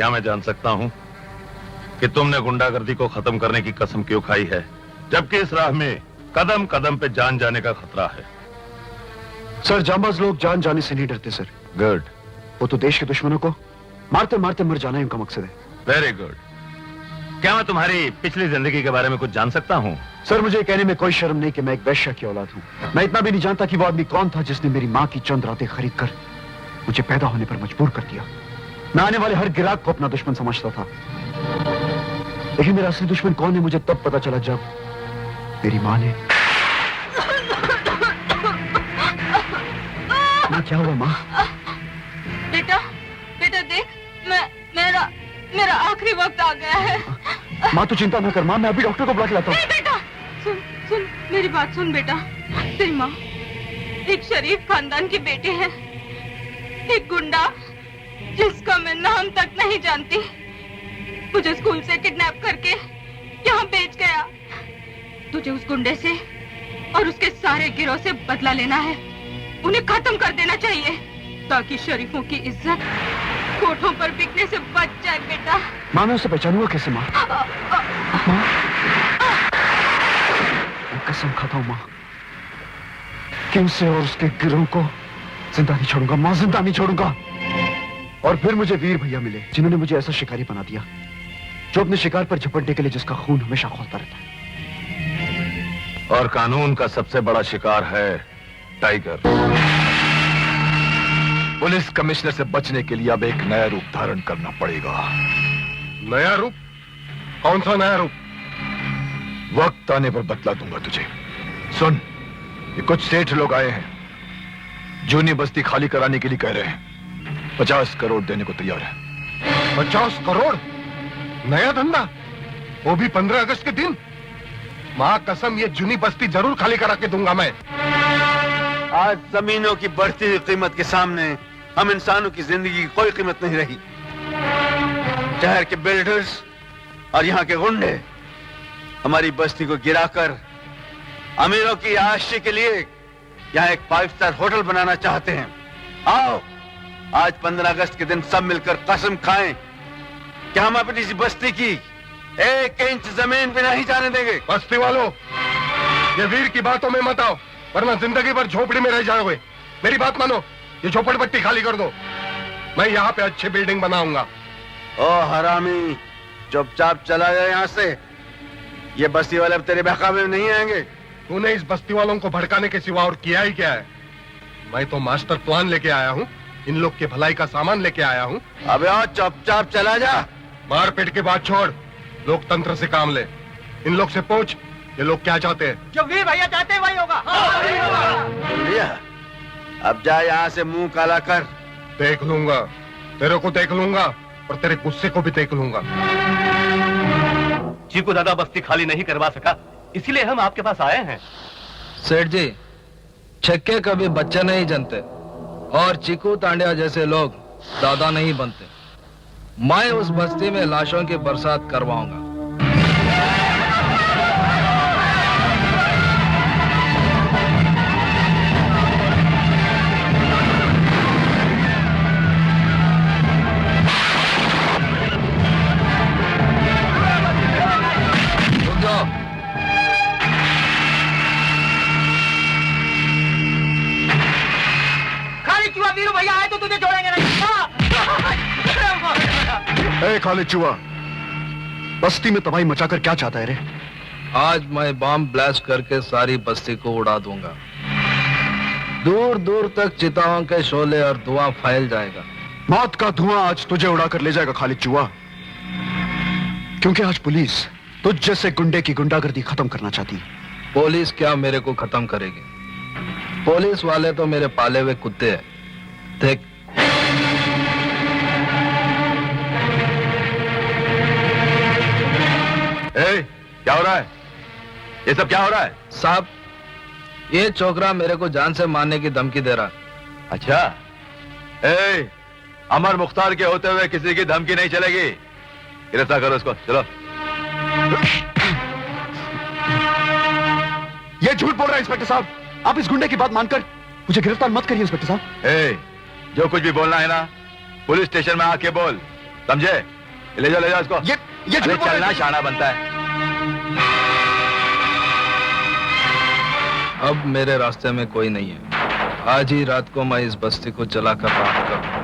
Speaker 3: क्या मैं जान सकता हूं कि तुमने गुंडागर्दी को खत्म करने की कसम क्यों खाई है, जबकि इस राह में कदम कदम पे जान जाने का खतरा है?
Speaker 6: सर, जांबाज लोग जान जाने से नहीं डरते सर।
Speaker 3: गुड,
Speaker 6: वो तो देश के दुश्मनों को मारते मारते मर जाना ही उनका मकसद है।
Speaker 3: Very good. क्या मैं तुम्हारी पिछली जिंदगी के बारे में कुछ जान सकता हूं?
Speaker 6: सर, मुझे कहने में कोई शर्म नहीं कि मैं एक वैश्या की औलाद हूँ। मैं इतना भी नहीं जानता कि वो आदमी कौन था जिसने मेरी माँ की चंद रातें खरीद कर मुझे पैदा होने पर मजबूर कर दिया। मैं आने वाले हर गिराक को अपना दुश्मन समझता था, लेकिन मेरा असली दुश्मन कौन है मुझे तब पता चला जब मेरी माँ ने। माँ, क्या हुआ माँ?
Speaker 10: बेटा, बेटा देख, मेरा आखिरी वक्त आ गया है।
Speaker 6: माँ तू चिंता न कर माँ, मैं अभी डॉक्टर को बुला के लाता हूँ।
Speaker 10: नहीं बेटा, सुन मेरी बात सुन बेटा। तेरी माँ एक शरीफ खानदान की बेटी है। एक गुंडा जिसका मैं नाम तक नहीं जानती मुझे स्कूल से किडनैप करके यहाँ बेच गया। तुझे उस गुंडे से और उसके सारे गिरोह से बदला लेना है, उन्हें खत्म कर देना चाहिए ताकि शरीफों की इज्जत कोठों पर बिकने से बच जाए बेटा।
Speaker 6: माँ, मैं उसे पहचानूंगा कैसे माँ? माँ, मैं कसम खाता हूँ माँ कि उसे और उसके गिरोह को जिंदा नहीं छोड़ूंगा माँ, जिंदा नहीं छोड़ूंगा। और फिर मुझे वीर भैया मिले जिन्होंने मुझे ऐसा शिकारी बना दिया जो अपने शिकार पर झपटने के लिए जिसका खून हमेशा खौलता रहता है।
Speaker 3: और कानून का सबसे बड़ा शिकार है टाइगर।
Speaker 7: पुलिस कमिश्नर से बचने के लिए अब एक नया रूप धारण करना पड़ेगा।
Speaker 1: नया रूप? कौन सा नया रूप?
Speaker 7: वक्त आने पर बतला दूंगा तुझे। सुन, ये कुछ सेठ लोग आए हैं, जूनी बस्ती खाली कराने के लिए कह रहे हैं। 50 करोड़ देने को तैयार है।
Speaker 1: 50 करोड़? नया धंधा, वो भी 15 अगस्त के दिन? माँ कसम, ये जूनी बस्ती जरूर खाली करा के दूंगा मैं।
Speaker 4: आज जमीनों की बढ़ती हुई कीमत के सामने हम इंसानों की जिंदगी की कोई कीमत नहीं रही। शहर के बिल्डर्स और यहाँ के गुंडे हमारी बस्ती को गिराकर अमीरों की आशी के लिए यहाँ एक 5 स्टार होटल बनाना चाहते हैं। आओ, आज 15 अगस्त के दिन सब मिलकर कसम खाएं कि हम अपनी इस बस्ती की 1 इंच जमीन भी नहीं जाने देंगे।
Speaker 1: बस्ती वालों, ये वीर की बातों में मत आओ, वरना जिंदगी भर झोपड़ी में रह जाओगे। मेरी बात मानो, ये झोपड़पट्टी खाली कर दो। मैं यहाँ पे अच्छी बिल्डिंग बनाऊंगा।
Speaker 4: ओ हरामी, चुपचाप चला जाए यहाँ से। ये बस्ती वाले अब तेरे बहकावे में नहीं आएंगे।
Speaker 1: तूने इस बस्ती वालों को भड़काने के सिवा और किया ही क्या है? मैं तो मास्टर प्लान लेके आया हूँ, इन लोग की भलाई का सामान लेके आया हूँ।
Speaker 4: अबे आओ, चुपचाप चला जा।
Speaker 1: मारपीट की बात छोड़, लोकतंत्र से काम ले। इन लोग से पूछ, ये लोग क्या चाहते हैं?
Speaker 8: जो वीर भैया चाहते हैं वही होगा।
Speaker 4: भैया, अब जा यहाँ से मुंह काला कर।
Speaker 1: देख लूंगा, तेरे को देख लूंगा और तेरे गुस्से को भी देख लूंगा।
Speaker 9: चीकू दादा बस्ती खाली नहीं करवा सका, इसीलिए हम आपके पास आए हैं।
Speaker 2: सेठ जी, छक्के कभी बच्चे नहीं जनते और चीकू तांडिया जैसे लोग दादा नहीं बनते। मैं उस बस्ती में लाशों की बरसात करवाऊंगा।
Speaker 8: वीरू भैया आए तो तुझे छोड़ेंगे नहीं।
Speaker 6: ए खालिद चूहा, बस्ती में तबाही मचाकर क्या चाहता है रे?
Speaker 2: आज मैं बम ब्लास्ट करके सारी बस्ती को उड़ा दूंगा। दूर दूर तक चिताओं के शोले और धुआं फैल जाएगा।
Speaker 6: मौत का धुआं आज तुझे उड़ाकर ले जाएगा खालिद चूहा, क्योंकि आज पुलिस तुझ जैसे गुंडे की गुंडागर्दी खत्म करना चाहती है।
Speaker 2: पुलिस क्या मेरे को खत्म करेगी? पुलिस वाले तो मेरे पाले हुए कुत्ते हैं। देख,
Speaker 3: क्या हो रहा है? ये सब क्या हो रहा है?
Speaker 2: साहब, ये छोकरा मेरे को जान से मारने की धमकी दे रहा।
Speaker 3: अच्छा, अमर मुख्तार के होते हुए किसी की धमकी नहीं चलेगी। गिरफ्तार करो इसको, चलो।
Speaker 6: ये झूठ बोल रहा है इंस्पेक्टर साहब। आप इस गुंडे की बात मानकर मुझे गिरफ्तार मत करिए इंस्पेक्टर साहब।
Speaker 3: जो कुछ भी बोलना है ना, पुलिस स्टेशन में आके बोल, समझे?
Speaker 7: ले जा इसको।
Speaker 6: ये
Speaker 7: अरे
Speaker 6: झूठ बोल रहे
Speaker 7: चलना
Speaker 6: हैं।
Speaker 7: शाना बनता है।
Speaker 2: अब मेरे रास्ते में कोई नहीं है। आज ही रात को मैं इस बस्ती को जलाकर राख करूं।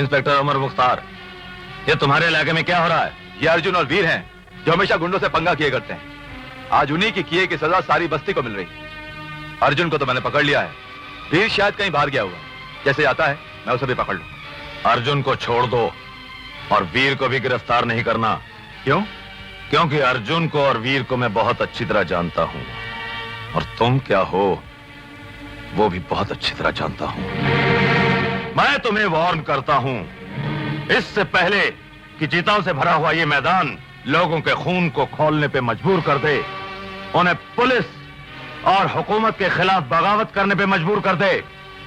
Speaker 3: इंस्पेक्टर उमर मुख्तार, ये तुम्हारे इलाके में क्या हो रहा है?
Speaker 7: ये अर्जुन और वीर हैं जो हमेशा गुंडों से पंगा किए करते हैं। आज उन्हीं की किए की सजा सारी बस्ती को मिल रही है। अर्जुन को तो मैंने पकड़ लिया है, वीर शायद कहीं बाहर गया हुआ है। जैसे आता है मैं उसे भी पकड़ लूं।
Speaker 3: अर्जुन को छोड़ दो और वीर को भी गिरफ्तार नहीं करना।
Speaker 7: क्यों?
Speaker 3: क्योंकि अर्जुन को और वीर को मैं बहुत अच्छी तरह जानता हूं और तुम क्या हो वो भी बहुत अच्छी तरह जानता हूं। मैं तुम्हें वार्न करता हूं, इससे पहले कि चीताओं से भरा हुआ ये मैदान लोगों के खून को खोलने पे मजबूर कर दे, उन्हें पुलिस और हुकूमत के खिलाफ बगावत करने पे मजबूर कर दे,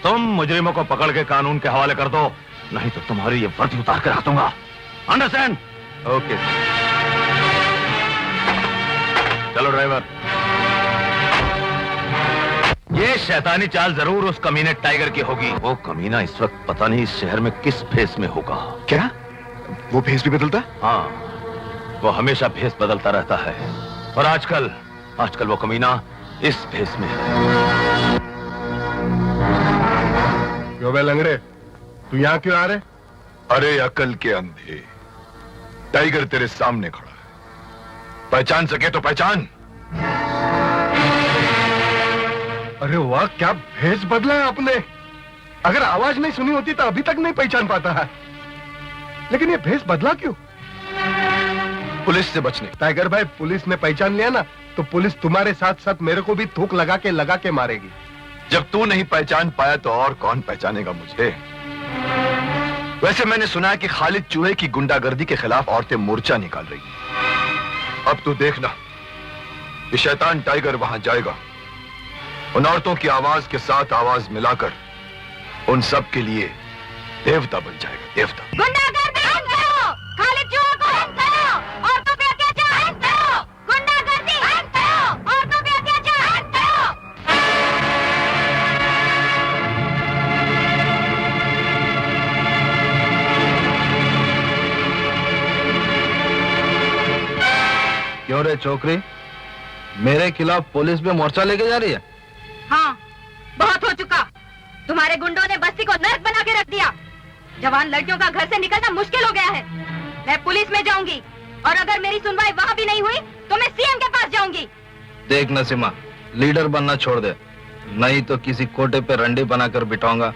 Speaker 3: तुम मुजरिमों को पकड़ के कानून के हवाले कर दो, नहीं तो तुम्हारी ये वर्दी उतार के रख दूंगा। अंडरस्टैंड?
Speaker 7: ओके।
Speaker 3: चलो ड्राइवर। ये शैतानी चाल जरूर उस कमीने टाइगर की होगी। वो कमीना इस वक्त पता नहीं इस शहर में किस भेस में होगा।
Speaker 6: क्या वो भेस भी बदलता है?
Speaker 3: हाँ, वो हमेशा भेस बदलता रहता है और आजकल वो कमीना इस भेस में है।
Speaker 1: क्यों बे लंगड़े, तू यहाँ क्यों आ रहे?
Speaker 7: अरे अकल के अंधे, टाइगर तेरे सामने खड़ा है, पहचान सके तो पहचान।
Speaker 1: अरे वाह, क्या भेस बदला है आपने। अगर आवाज नहीं सुनी होती तो अभी तक नहीं पहचान पाता है, लेकिन ये भेस बदला क्यों?
Speaker 7: पुलिस से बचने।
Speaker 1: टाइगर भाई, पुलिस ने पहचान लिया ना तो पुलिस तुम्हारे साथ साथ मेरे को भी थूक लगा के मारेगी।
Speaker 7: जब तू नहीं पहचान पाया तो और कौन पहचानेगा मुझे? वैसे मैंने सुना है कि खालिद चूहे की गुंडागर्दी के खिलाफ औरतें मोर्चा निकाल रही हैं। अब तू देखना, ये शैतान टाइगर वहां जाएगा, उन औरतों की आवाज के साथ आवाज मिलाकर उन सब के लिए देवता बन जाएगा। देवता।
Speaker 10: गुंडागर्दी बंद करो, खालिद चूहों को बंद करो, औरतों पे अत्याचार बंद करो, गुंडागर्दी बंद करो, औरतों पे अत्याचार बंद करो।
Speaker 2: क्यों रे छोकरी, मेरे खिलाफ पुलिस में मोर्चा लेके जा रही है?
Speaker 10: हाँ, बहुत हो चुका। तुम्हारे गुंडों ने बस्ती को नर्क बना के रख दिया। जवान लड़कियों का घर से निकलना मुश्किल हो गया है। मैं पुलिस में जाऊंगी और अगर मेरी सुनवाई वहाँ भी नहीं हुई तो मैं सीएम के पास जाऊंगी।
Speaker 2: देख नसीमा, लीडर बनना छोड़ दे, नहीं तो किसी कोटे पे रंडी बनाकर बिठाऊंगा।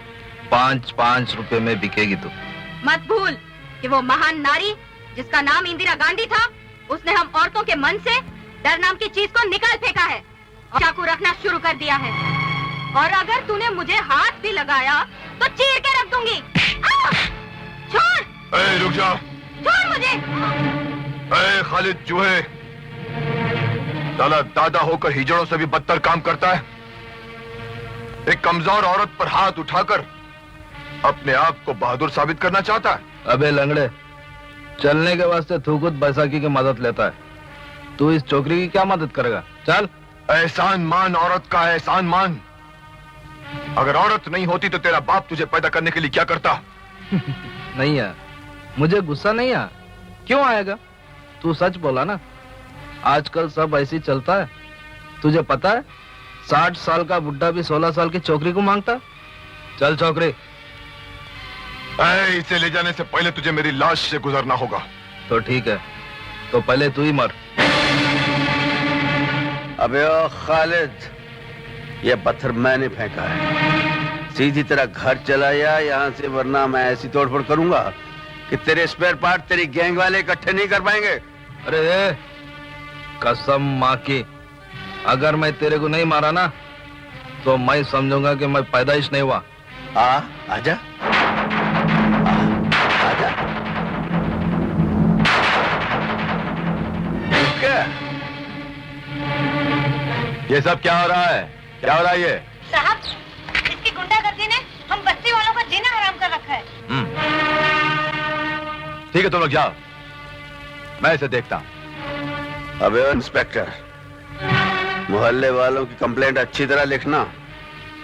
Speaker 2: 5-5 रुपए में बिकेगी तू।
Speaker 10: मत भूल कि वो महान नारी जिसका नाम इंदिरा गांधी था, उसने हम औरतों के मन से डर नाम की चीज को निकाल फेंका है और चाकू रखना शुरू कर दिया है। और अगर तूने मुझे हाथ भी लगाया तो चीर के रख दूंगी। छोड़।
Speaker 7: रुक जा।
Speaker 10: छोड़ मुझे।
Speaker 7: खालिद चूहे, साला दादा होकर हिजड़ों से भी बदतर काम करता है। एक कमजोर औरत पर हाथ उठाकर अपने आप को बहादुर साबित करना चाहता है।
Speaker 2: अबे लंगड़े, चलने के वास्ते थूकुत बैसाखी की मदद लेता है, तू इस छोकरी की क्या मदद करेगा? चल।
Speaker 7: एहसान मान औरत का, एहसान मान। अगर औरत नहीं होती तो तेरा बाप तुझे पैदा करने के लिए क्या करता?
Speaker 2: नहीं है, मुझे गुस्सा नहीं आया। क्यों आएगा? तू सच बोला ना। आजकल सब ऐसे ही चलता है। तुझे पता है 60 साल का बुड्ढा भी 16 साल की छोकरी को मांगता। चल छोकरी।
Speaker 7: इसे ले जाने से पहले तुझे मेरी लाश से गुजरना होगा।
Speaker 2: तो ठीक है, तो पहले तू ही मर।
Speaker 4: अबे ओ खालिद, ये पत्थर मैंने फेंका है। सीधी तरह घर चला या यहाँ से, वरना मैं ऐसी तोड़फोड़ करूंगा कि तेरे स्पेयर पार्ट तेरी गैंग वाले इकट्ठे नहीं कर पाएंगे।
Speaker 2: अरे कसम माँ की, अगर मैं तेरे को नहीं मारा ना तो मैं समझूंगा कि मैं पैदाइश नहीं हुआ।
Speaker 4: आजा आजा। क्या
Speaker 7: ये सब क्या हो रहा है? क्या हो रहा है ये?
Speaker 10: साहब, इसकी गुंडागर्दी ने हम बस्ती वालों का जीना हराम कर रखा है।
Speaker 7: ठीक है, तुम लोग जाओ, मैं इसे देखता हूं।
Speaker 4: अबे इंस्पेक्टर, मोहल्ले वालों की कंप्लेंट अच्छी तरह लिखना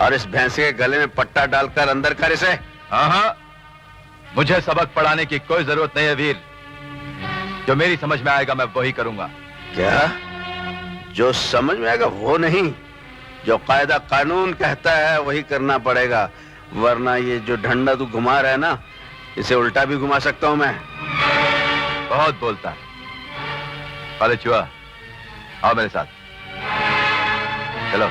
Speaker 4: और इस भैंसे के गले में पट्टा डालकर अंदर कर इसे।
Speaker 7: हाँ, मुझे सबक पढ़ाने की कोई जरूरत नहीं है वीर। जो मेरी समझ में आएगा मैं वही करूंगा।
Speaker 4: क्या? जो समझ में आएगा वो नहीं, जो कायदा कानून कहता है वही करना पड़ेगा, वरना ये जो डंडा तू घुमा रहा है ना, इसे उल्टा भी घुमा सकता हूं मैं।
Speaker 7: बहुत बोलता है। अरे चुहा, आओ मेरे साथ, चलो।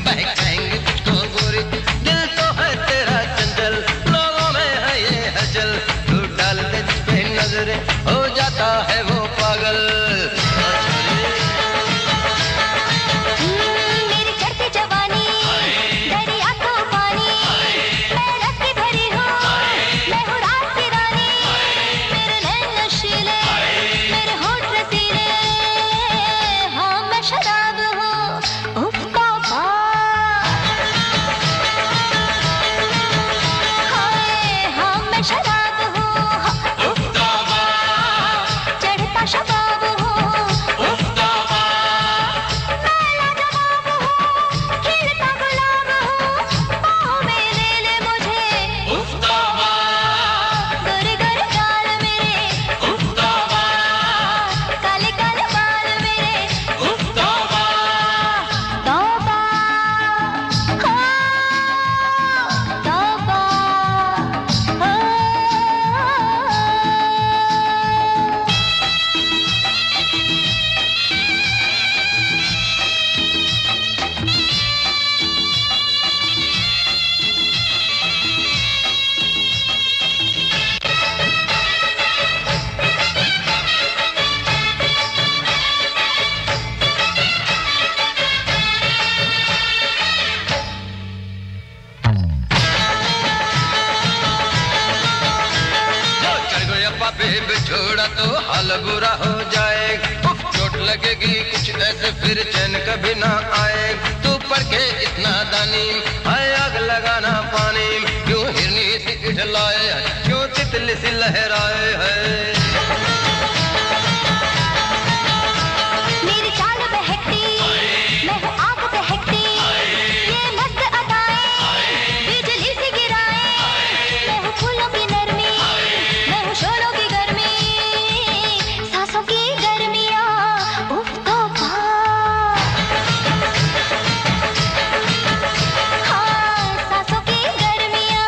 Speaker 11: बहकाएंगे तुझको गोरी, दिल तो है तेरा चंचल, लोगों में है ये हलचल, तू डाल दे जिस पे नजरे हो जाता है वो पागल।
Speaker 10: मेरी चढ़ती जवानी, दरिया का पानी, मैं रस की भरी हूँ, मैं हूँ रात की रानी, मेरे नैन नशीले, मेरे होठ रसीले, हाँ मैं शराब हूँ, उफ तौबा, हाय हाँ मैं शराब हूँ, उफ तौबा, चढ़ती
Speaker 11: फिर चैन कभी ना आए। तू पढ़ के इतना दानी है, आग लगाना पानी, क्यों हिरनी सी इठलाए, क्यों तितली सी लहराए है।
Speaker 12: मेरी चाल बहकती, मैं हूँ आग बहकती, ये मस्त अदाएं बिजली सी गिराए। मैं हूँ फूलों की नरमी, मैं हूँ शोलों की गर्मी, सांसों की गर्मियाँ उफ तौबा। हाँ, सांसों की गर्मियाँ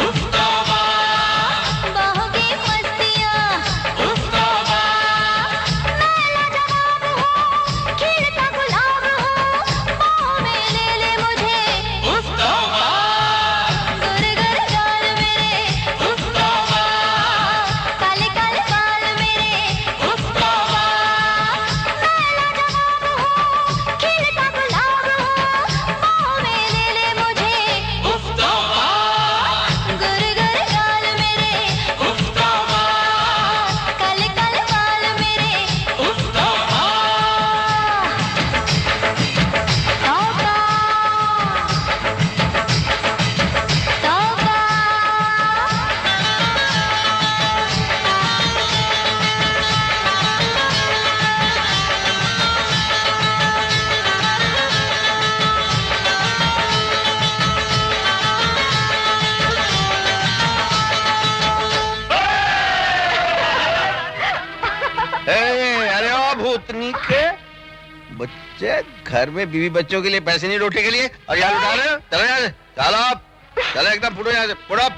Speaker 12: उफ तौबा, बाहों की मस्तियाँ उफ तौबा। मैं लाजवाब हूँ, खिलता गुलाब हूँ, बाहों में ले ले मुझे उफ तौबा। गुरगर गाल मेरे उफ तौबा, काले काले बाल मेरे उफ तौबा। मैं लाजवाब हूँ, खिलता गुलाब हूँ, बाहों में ले ले मुझे उफ तौबा। गुरगर गाल मेरे उफ तौबा, काले काले बाल मेरे उफ तौबा। तौबा
Speaker 4: अरे ओ भूतनी के बच्चे, घर में बीवी बच्चों के लिए पैसे नहीं, रोटी के लिए, और यहाँ उठा रहे हो? चलो यहाँ से, चलो आप, चलो एकदम फुटो यहाँ से, फुटो।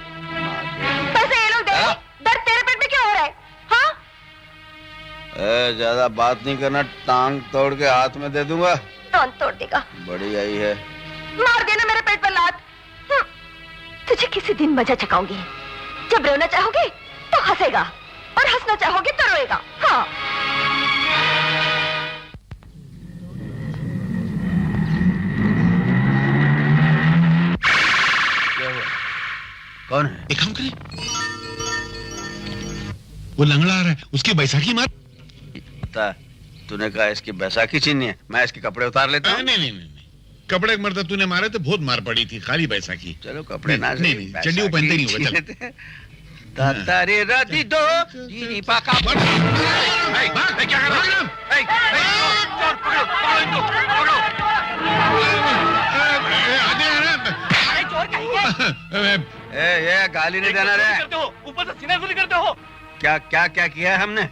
Speaker 12: पैसे ये लोग दे रहे, दर्द तेरे पेट में क्यों हो रहा है? हाँ,
Speaker 4: ज्यादा बात नहीं करना, टांग तोड़ के हाथ में दे दूंगा।
Speaker 12: कौन तोड़ देगा?
Speaker 4: बड़ी आई है।
Speaker 12: मार देना मेरे पेट पर लात। तुझे किसी दिन मजा चखाऊंगी। जब रोना चाहोगे तो हंसेगा, और हंसना चाहोगे तो रोएगा। हाँ,
Speaker 4: क्या हुआ? कौन है?
Speaker 13: एक काम करें, वो लंगड़ा आ रहा है, उसकी बैसाखी मार।
Speaker 4: तूने कहा इसकी बैसाखी छीननी है, मैं इसके कपड़े उतार लेता हूँ।
Speaker 13: नहीं, कपड़े मरता तूने मारे तो बहुत मार पड़ी थी, खाली बैसाखी।
Speaker 4: चलो कपड़े ना,
Speaker 13: नहीं, चड्डी वो पहनते नहीं होगा। चल
Speaker 4: तारे राती दो जीनी पाका।
Speaker 13: क्या कर रहा है?
Speaker 4: ये गाली नहीं देना रे।
Speaker 9: ऊपर से सीना सुनी करते हो।
Speaker 4: क्या क्या क्या किया है हमने?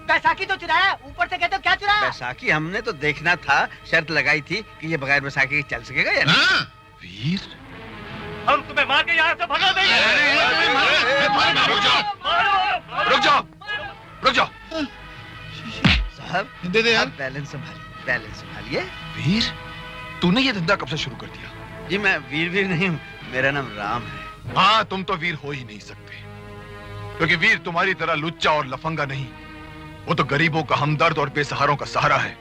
Speaker 8: बैसाखी तो चुराया, ऊपर से कहते हो क्या चुराया?
Speaker 4: बैसाखी हमने तो देखना था, शर्त लगाई थी कि ये बगैर बैसाखी चल सकेगा या
Speaker 13: नहीं?
Speaker 9: वीर, हम तुम्हें मार के यहाँ से भगा देंगे।
Speaker 7: रुक जाओ।
Speaker 4: साहब
Speaker 13: दे दे यार।
Speaker 4: बैलेंस संभालिए।
Speaker 7: वीर, तूने ये धंधा कब से शुरू कर दिया?
Speaker 4: जी मैं वीर नहीं हूँ, मेरा नाम राम है।
Speaker 7: हाँ, तुम तो वीर हो ही नहीं सकते, क्योंकि वीर तुम्हारी तरह लुच्चा और लफंगा नहीं, वो तो गरीबों का हमदर्द और बेसहारों का सहारा है।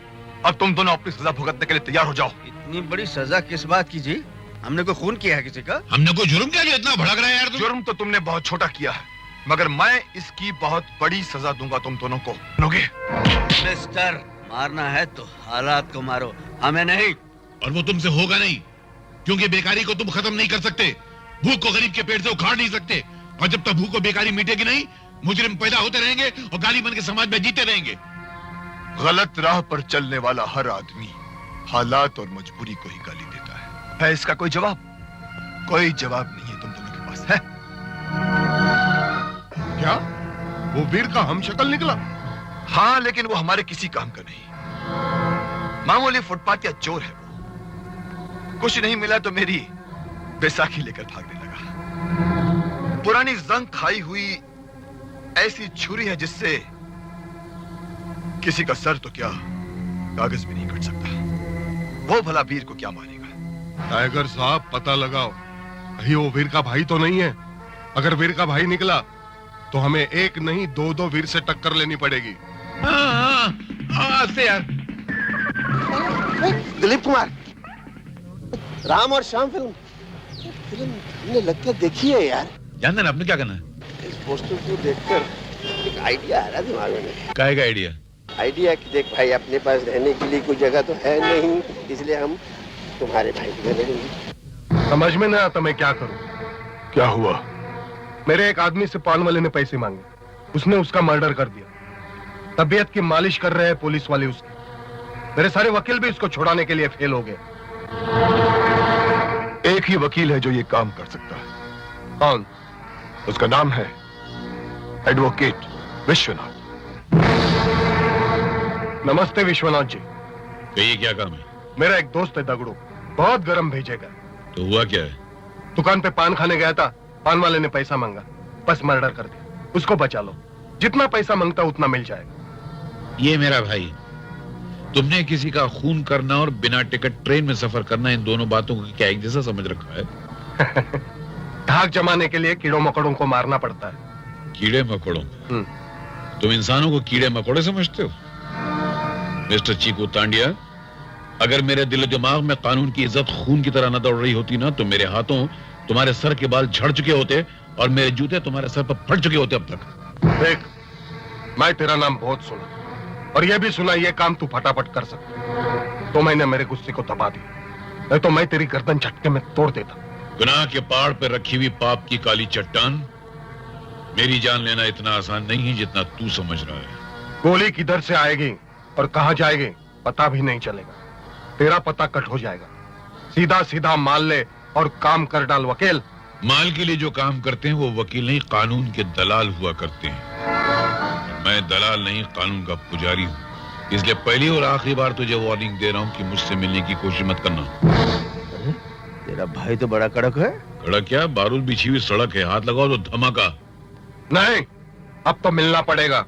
Speaker 7: अब तुम दोनों अपनी सजा भुगतने के लिए तैयार हो जाओ।
Speaker 4: इतनी बड़ी सजा किस बात की जी? हमने कोई खून किया है किसी का?
Speaker 13: हमने कोई जुर्म किया जो इतना भड़क रहा है यार?
Speaker 7: जुर्म तो तुमने बहुत छोटा किया है, मगर मैं इसकी बहुत बड़ी सजा दूंगा तुम दोनों को। सुनोगे?
Speaker 4: मिस्टर, मारना है तो हालात को मारो, हमें नहीं।
Speaker 13: और वो तुमसे होगा नहीं, क्योंकि बेकारी को तुम खत्म नहीं कर सकते, भूख को गरीब के पेट से उखाड़ नहीं सकते, और जब तक भूख और बेकारी मिटेगी नहीं, मुजरिम पैदा होते रहेंगे और गाली बन के समाज में जीते रहेंगे।
Speaker 7: गलत राह पर चलने वाला हर आदमी हालात और मजबूरी को ही गाली देता है इसका कोई जवाब? कोई जवाब नहीं है तुम दोनों के पास, है?
Speaker 1: क्या वो वीर का हम शक्ल निकला?
Speaker 7: हाँ, लेकिन वो हमारे किसी काम का नहीं, मामूली फुटपाथ या चोर है वो। कुछ नहीं मिला तो मेरी बैसाखी लेकर भागने लगा। पुरानी जंग खाई हुई ऐसी छुरी है जिससे किसी का सर तो क्या कागज भी नहीं कट सकता। वो भला वीर को क्या मारेगा?
Speaker 1: टाइगर साहब, पता लगाओ, कहीं वो वीर का भाई तो नहीं है। अगर वीर का भाई निकला तो हमें एक नहीं दो वीर से टक्कर लेनी पड़ेगी।
Speaker 13: से यार।
Speaker 14: दिलीप कुमार, राम और श्याम फिल्म हमने लगता देखी है यार।
Speaker 13: जानते ना आपने क्या करना है?
Speaker 14: इस पोस्टर को देखकर एक आइडिया आ रहा दिमाग में।
Speaker 13: क्या आइडिया?
Speaker 14: आइडिया कि देख भाई अपने पास रहने के लिए कोई जगह तो है नहीं, इसलिए हम तुम्हारे भाई के घर रहेंगे।
Speaker 1: समझ में नहीं आता मैं क्या करूं।
Speaker 7: क्या हुआ?
Speaker 1: मेरे एक आदमी से पान वाले ने पैसे मांगे, उसने उसका मर्डर कर दिया। तबीयत की मालिश कर रहे हैं पुलिस वाले उसकी। मेरे सारे वकील भी उसको छुड़ाने के लिए फेल हो गए।
Speaker 7: एक ही वकील है जो ये काम कर सकता है।
Speaker 1: कौन?
Speaker 7: उसका नाम है एडवोकेट विश्वनाथ।
Speaker 1: नमस्ते विश्वनाथ जी।
Speaker 13: कहिए क्या काम है?
Speaker 1: मेरा एक दोस्त है दगड़ू, बहुत गरम भेजेगा।
Speaker 13: तो हुआ क्या है?
Speaker 1: दुकान पे पान खाने गया था, पान वाले ने पैसा मांगा, बस मर्डर कर दिया। उसको बचा लो, जितना पैसा मांगता उतना मिल जाएगा।
Speaker 13: ये मेरा भाई, तुमने किसी का खून करना और बिना टिकट ट्रेन में सफर करना, इन दोनों बातों को क्या एक जैसा समझ रखा है?
Speaker 1: धाक जमाने के लिए कीड़ों मकोड़ों को मारना पड़ता है।
Speaker 13: कीड़े मकोड़ों? तुम इंसानों को कीड़े मकोड़े समझते हो? मिस्टर चीकू तांडिया, अगर मेरे दिल दिमाग में कानून की इज्जत खून की तरह न दौड़ रही होती ना, तो मेरे हाथों तुम्हारे सर के बाल झड़ चुके होते और मेरे जूते तुम्हारे सर पर फट चुके होते अब तक।
Speaker 1: देख, मैं तेरा नाम बहुत सुना और यह भी सुना ये काम तू फटाफट कर सकता, तो मैंने मेरे गुस्से को दबा दिया, नहीं तो मैं तेरी गर्दन झटके में तोड़ देता।
Speaker 13: गुनाह के पहाड़ पर रखी हुई पाप की काली चट्टान, मेरी जान लेना इतना आसान नहीं है जितना तू समझ रहा है।
Speaker 1: गोली किधर से आएगी और कहां जाएगी पता भी नहीं चलेगा। तेरा पता कट हो जाएगा। सीधा सीधा माल ले और काम कर डाल वकील।
Speaker 13: माल के लिए जो काम करते हैं वो वकील नहीं, कानून के दलाल हुआ करते हैं। मैं दलाल नहीं, कानून का पुजारी हूँ। इसलिए पहली और आखिरी बार तुझे वार्निंग दे रहा हूँ कि मुझसे मिलने की कोशिश मत करना।
Speaker 4: तेरा भाई तो बड़ा कड़क है।
Speaker 13: कड़क क्या, बारूद बिछी हुई सड़क है, हाथ लगाओ तो धमाका।
Speaker 1: नहीं, अब तो मिलना पड़ेगा,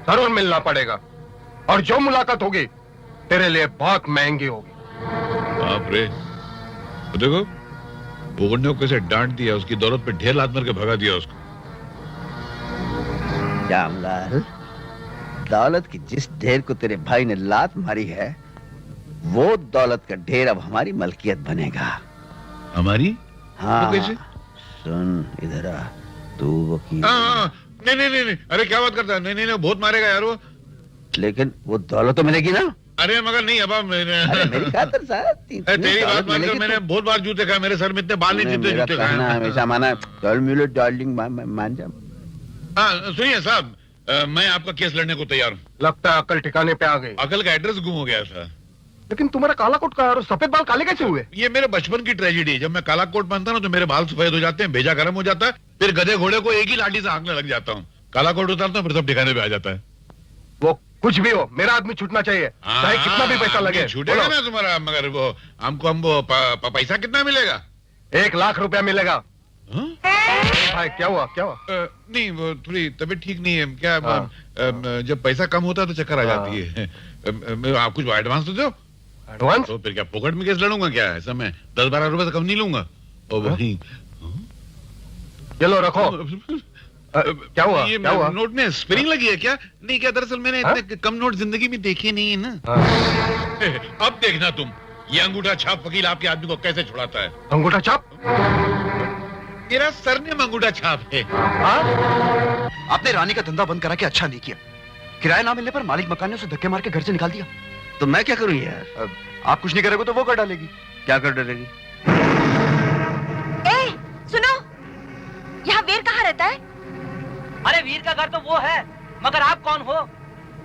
Speaker 1: जरूर मिलना पड़ेगा, और जो मुलाकात होगी तेरे लिए बहुत महंगी होगी।
Speaker 13: बाप रे, तो देखो भूगोल ने कैसे डांट दिया, उसकी दौलत पे ढेर लात मार के भगा दिया उसको।
Speaker 4: श्यामलाल, दौलत की जिस ढेर को तेरे भाई ने लात मारी है, वो दौलत का ढेर अब हमारी मलकियत बनेगा।
Speaker 13: हमारी?
Speaker 4: हाँ।
Speaker 13: तो कैसे?
Speaker 4: सुन इधर आ, तू वकील।
Speaker 13: नहीं नहीं नहीं, अरे क्या बात करता है? नहीं नहीं, बहुत मारेगा यार वो।
Speaker 4: लेकिन वो दौलत तो मिलेगी ना?
Speaker 13: अरे मगर नहीं, अब
Speaker 4: मेरी खातिर साहब,
Speaker 13: तेरी बात मानकर मैंने बहुत बार जूते खाए, मेरे सर में इतने बाल नहीं जितने जूते खाए।
Speaker 4: हमेशा माना चल मिलो डार्लिंग, मान जा।
Speaker 13: हाँ सुनिए साहब, मैं आपका केस लड़ने को तैयार हूँ।
Speaker 1: लगता है अकल ठिकाने पे आ गई।
Speaker 13: अकल का एड्रेस गुम हो गया था।
Speaker 1: लेकिन तुम्हारा काला कोट का और सफेद बाल काले कैसे हुए?
Speaker 13: ये मेरे बचपन की ट्रेजेडी है। जब मैं काला कोट पहनता ना तो मेरे बाल सफेद हो जाते हैं, भेजा गर्म हो जाता है, फिर गधे घोड़े को एक ही लाठी से हाँकने लग जाता हूँ। काला कोट उतारता हूँ, फिर सब ठिकाने पे आ जाता है।
Speaker 1: वो कुछ भी हो, मेरा आदमी छूटना चाहिए, चाहे कितना भी पैसा लगे।
Speaker 13: छूटेगा ना तुम्हारा, मगर वो हमको पैसा कितना मिलेगा?
Speaker 1: 1 लाख रुपया मिलेगा। भाई क्या हुआ, क्या हुआ?
Speaker 13: नहीं, वो थोड़ी तबीयत ठीक नहीं है क्या। जब पैसा कम होता है तो चक्कर आ जाती है। आप कुछ एडवांस तो दो।
Speaker 1: एडवांस?
Speaker 13: तो फिर क्या पोकेट में केस लड़ूंगा क्या? ऐसा मैं 10-12 रुपए से कम नहीं लूंगा। और वही
Speaker 1: ये लो रखो। क्या हुआ?
Speaker 13: ये
Speaker 1: क्या हुआ?
Speaker 13: नोट में स्प्रिंग लगी है क्या? नहीं, क्या दरअसल मैंने इतने कम नोट जिंदगी में देखे नहीं है ना। अब देखना तुम, ये अंगूठा छाप वकील आपके आदमी को कैसे छुड़ाता है।
Speaker 1: अंगूठा छाप?
Speaker 13: मेरा सरनेम अंगूठा छाप है।
Speaker 6: आपने रानी का धंधा बंद करा के अच्छा नहीं किया। किराया ना मिलने पर मालिक मकान ने उसे धक्के मार के घर से निकाल दिया।
Speaker 4: तो मैं क्या करूं यार?
Speaker 6: आप कुछ नहीं करोगे तो वो कर डालेगी।
Speaker 4: क्या कर डालेगी?
Speaker 10: ए, सुनो, यहाँ वीर कहाँ रहता है?
Speaker 5: अरे वीर का घर तो वो है, मगर आप कौन हो?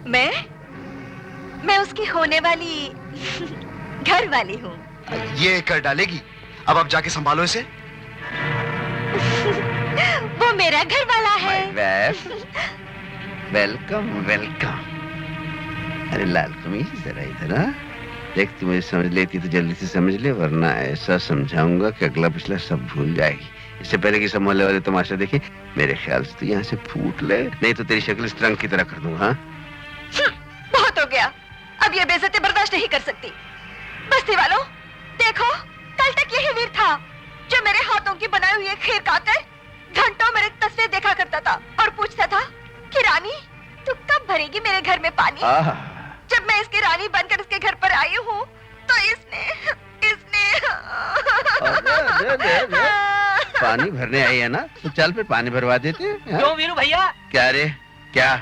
Speaker 10: मैं उसकी होने वाली घर वाली हूँ।
Speaker 6: ये कर डालेगी। अब आप जाके संभालो इसे।
Speaker 10: वो मेरा घर वाला है।
Speaker 4: Welcome welcome. अरे लाल कमीज, जरा इधर आ। देख, तू मुझे समझ लेती तो जल्दी से समझ ले, वरना ऐसा समझाऊंगा कि अगला पिछला सब भूल जाएगी। इससे पहले कि सब मोहल्ले वाले तमाशा देखें, मेरे ख्याल से तो यहाँ से फूट ले, नहीं तो तेरी शक्ल इस ट्रंक की तरह कर दूंगा।
Speaker 10: बहुत हो गया, अब ये बेइज्जती बर्दाश्त नहीं कर सकती। बस्ती वालों, देखो, कल तक यही वीर था जो मेरे हाथों की बनाई हुई खीर खाकर घंटों मेरी तस्वीर देखा करता था और पूछता था कि रानी, तू कब भरेगी मेरे घर में पानी। जब मैं इसकी रानी बनकर इसके घर पर आई हूँ तो इसने
Speaker 4: पानी भरने आई है ना, तो चल फिर पानी भरवा देते हैं।
Speaker 5: क्यों वीरू भैया?
Speaker 4: क्या रे, क्या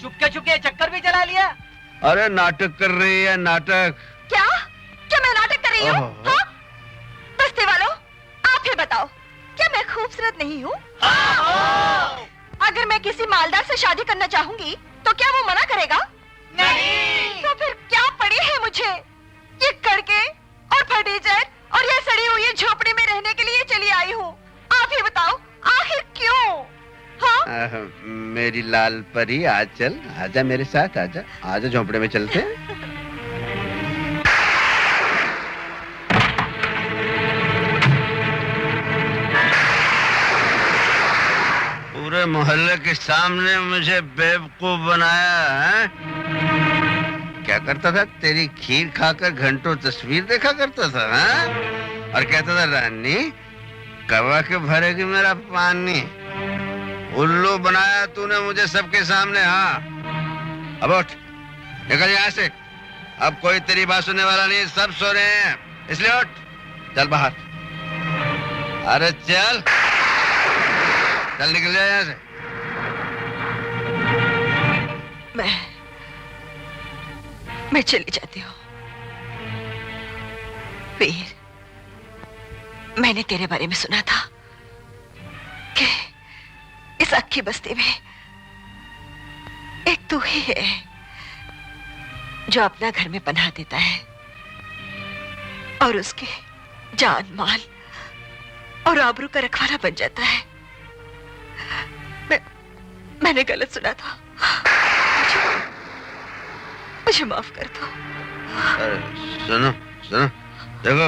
Speaker 5: चुपके चुपके चक्कर भी चला लिया?
Speaker 4: अरे नाटक कर रही है, नाटक।
Speaker 10: क्या क्या मैं नाटक कर रही हूँ? हाँ? बस्ती वालों, आप ही बताओ, क्या मैं खूबसूरत नहीं हूँ? अगर मैं किसी मालदार से शादी करना चाहूंगी तो क्या वो मना करेगा? नहीं। तो फिर क्या पड़ी है मुझे? ये कड़के और फर्नीचर और ये सड़ी हुई झोपड़ी में रहने के लिए चली आई हूँ। आप ही बताओ, आखिर क्यों? हाँ?
Speaker 4: मेरी लाल परी, आज चल, आजा मेरे साथ, आजा आजा, झोंपड़े में चलते हैं। पूरे मोहल्ले के सामने मुझे बेवकूफ बनाया है। क्या करता था? तेरी खीर खाकर घंटों तस्वीर देखा करता था, हाँ? और कहता था रानी कवा के भरेगी मेरा पानी। उल्लू बनाया तूने मुझे सबके सामने। हाँ, अब उठ, निकल यहाँ से। अब कोई तेरी बात सुनने वाला नहीं, सब सो रहे हैं, इसलिए उठ, चल बाहर। अरे चल चल, निकल जा यहाँ से।
Speaker 10: मैं चली जाती हूँ। वीर, मैंने तेरे बारे में सुना था कि इस अक्की बस्ती में एक तू ही है जो अपना घर में पनाह देता है और उसके जान माल और आबरू का रखवाला बन जाता है। मैंने गलत सुना था, मुझे माफ कर दो।
Speaker 4: सुनो सुनो, देखो